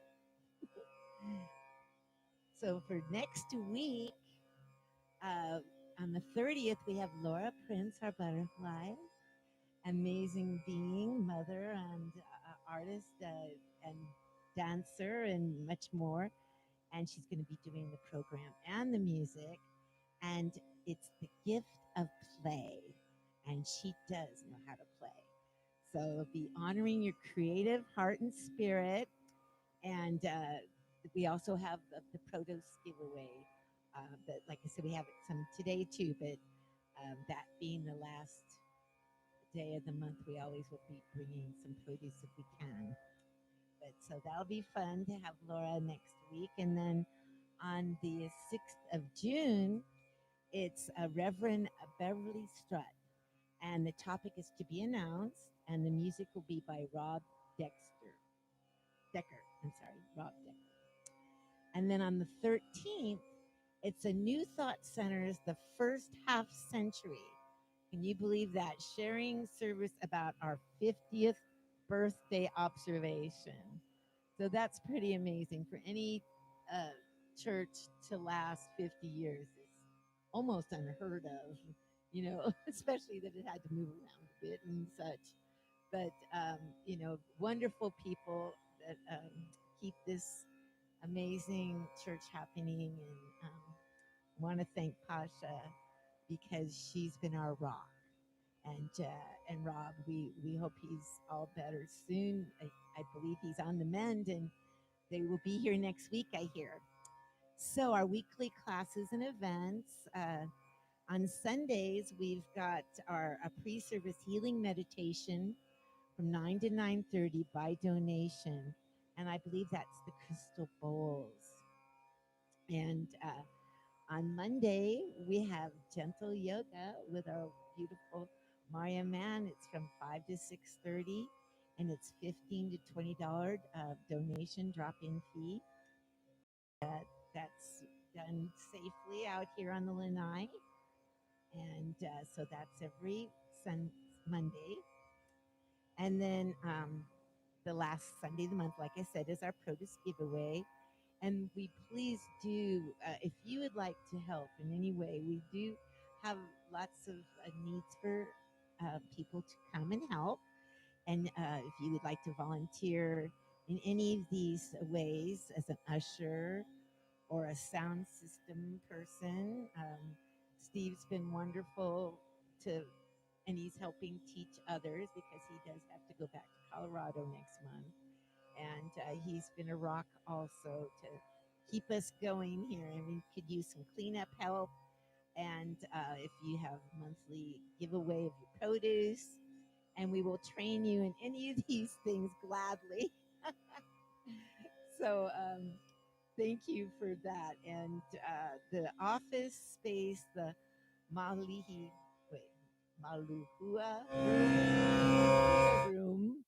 so for next week, uh, on the 30th, we have Laura Prince, our butterfly, amazing being, mother, and artist, and dancer, and much more. And she's going to be doing the program and the music. And it's the gift of play. And she does know how to play. So it'll be honoring your creative heart and spirit. And we also have the produce giveaway. But like I said, we have some today too. But that being the last day of the month, we always will be bringing some produce if we can. But so that'll be fun to have Laura next week. And then on the 6th of June, it's Reverend Beverly Strutt. And the topic is to be announced. And the music will be by Rob Decker. I'm sorry, Rob Decker. And then on the 13th, it's a New Thought Center's The First Half Century. Can you believe that? Sharing service about our 50th birthday observation. So that's pretty amazing for any church to last 50 years. It's almost unheard of, especially that it had to move around a bit and such. But, wonderful people that keep this amazing church happening. And want to thank Pasha because she's been our rock. And Rob, we hope he's all better soon. I believe he's on the mend, and they will be here next week, I hear. So our weekly classes and events. On Sundays, we've got a pre-service healing meditation from 9 to 9:30 by donation, and I believe that's the crystal bowls. And on Monday, we have gentle yoga with our beautiful Marya Mann. It's from 5 to 6:30, and it's $15 to $20 donation drop-in fee. That's done safely out here on the Lanai, and so that's every Monday. And then the last Sunday of the month, like I said, is our produce giveaway. And we please do, if you would like to help in any way, we do have lots of needs for people to come and help. And if you would like to volunteer in any of these ways as an usher or a sound system person, Steve's been wonderful and he's helping teach others because he does have to go back to Colorado next month. And he's been a rock also to keep us going here. And we could use some cleanup help. And if you have monthly giveaway of your produce, and we will train you in any of these things gladly. So thank you for that. And the office space, the Maluhua room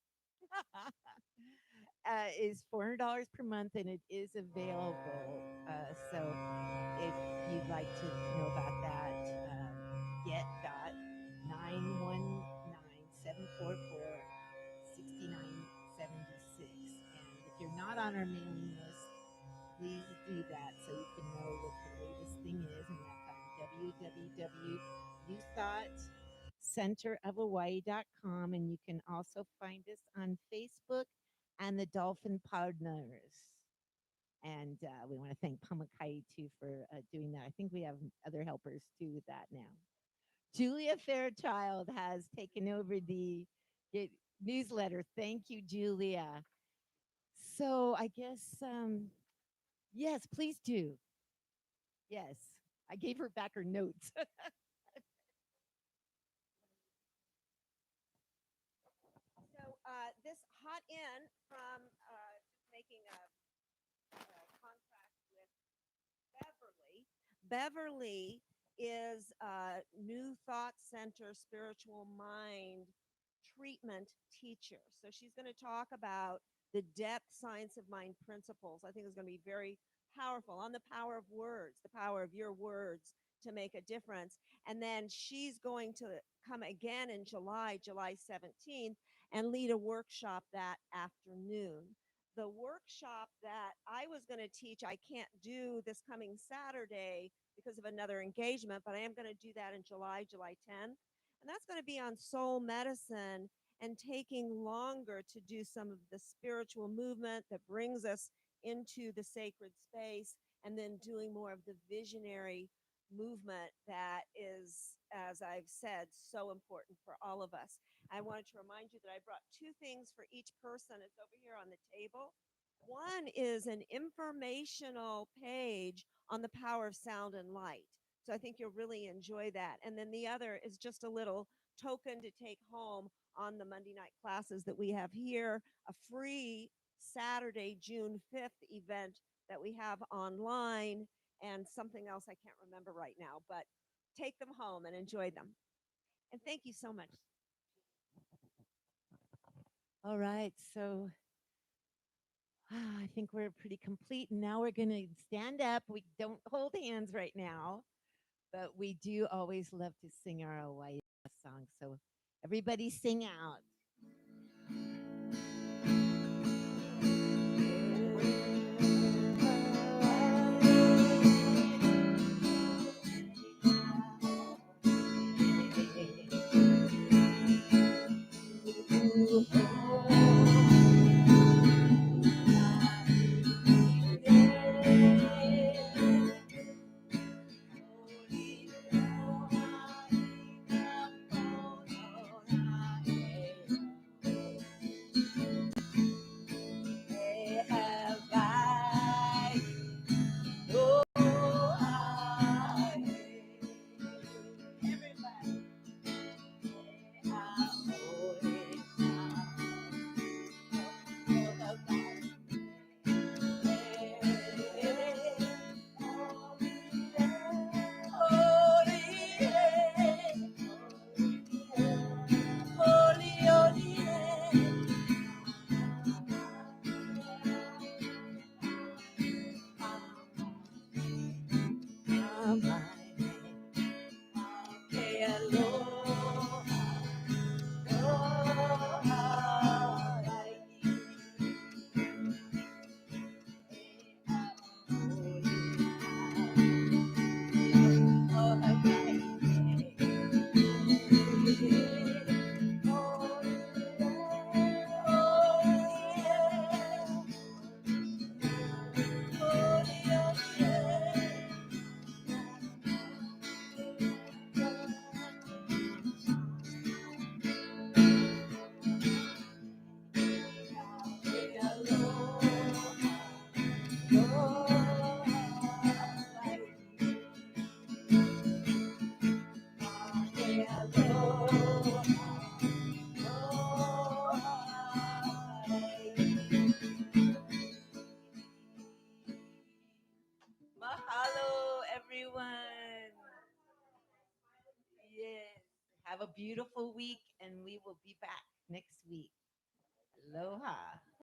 is $400 per month, and it is available. So if you'd like to know about that, get.919-744-6976. And if you're not on our mailing list, please do that so you can know what the latest thing is. And that's on www.youthought.centerofhawaii.com. And you can also find us on Facebook and the Dolphin Partners. And we want to thank Pamakai too for doing that. I think we have other helpers too with that now. Julia Fairchild has taken over the newsletter. Thank you, Julia. So I guess, yes, please do. Yes, I gave her back her notes. So this hot in from making a contract with Beverly. Beverly is a New Thought Center Spiritual Mind treatment teacher. So she's going to talk about the depth science of mind principles. I think it's going to be very powerful on the power of words, the power of your words to make a difference. And then she's going to come again in July, July 17th, and lead a workshop that afternoon. The workshop that I was going to teach, I can't do this coming Saturday because of another engagement, but I am going to do that in July, July 10th. And that's going to be on soul medicine and taking longer to do some of the spiritual movement that brings us into the sacred space, and then doing more of the visionary movement that is, as I've said, so important for all of us. I wanted to remind you that I brought two things for each person. It's over here on the table. One is an informational page on the power of sound and light. So I think you'll really enjoy that. And then the other is just a little token to take home on the Monday night classes that we have here, a free Saturday, June 5th event that we have online, and something else I can't remember right now, but take them home and enjoy them. And thank you so much. All right, so I think we're pretty complete. And now we're going to stand up. We don't hold hands right now, but we do always love to sing our Hawaii song. So everybody sing out. Mahalo, everyone. Yes. Have a beautiful week, and we will be back next week. Aloha.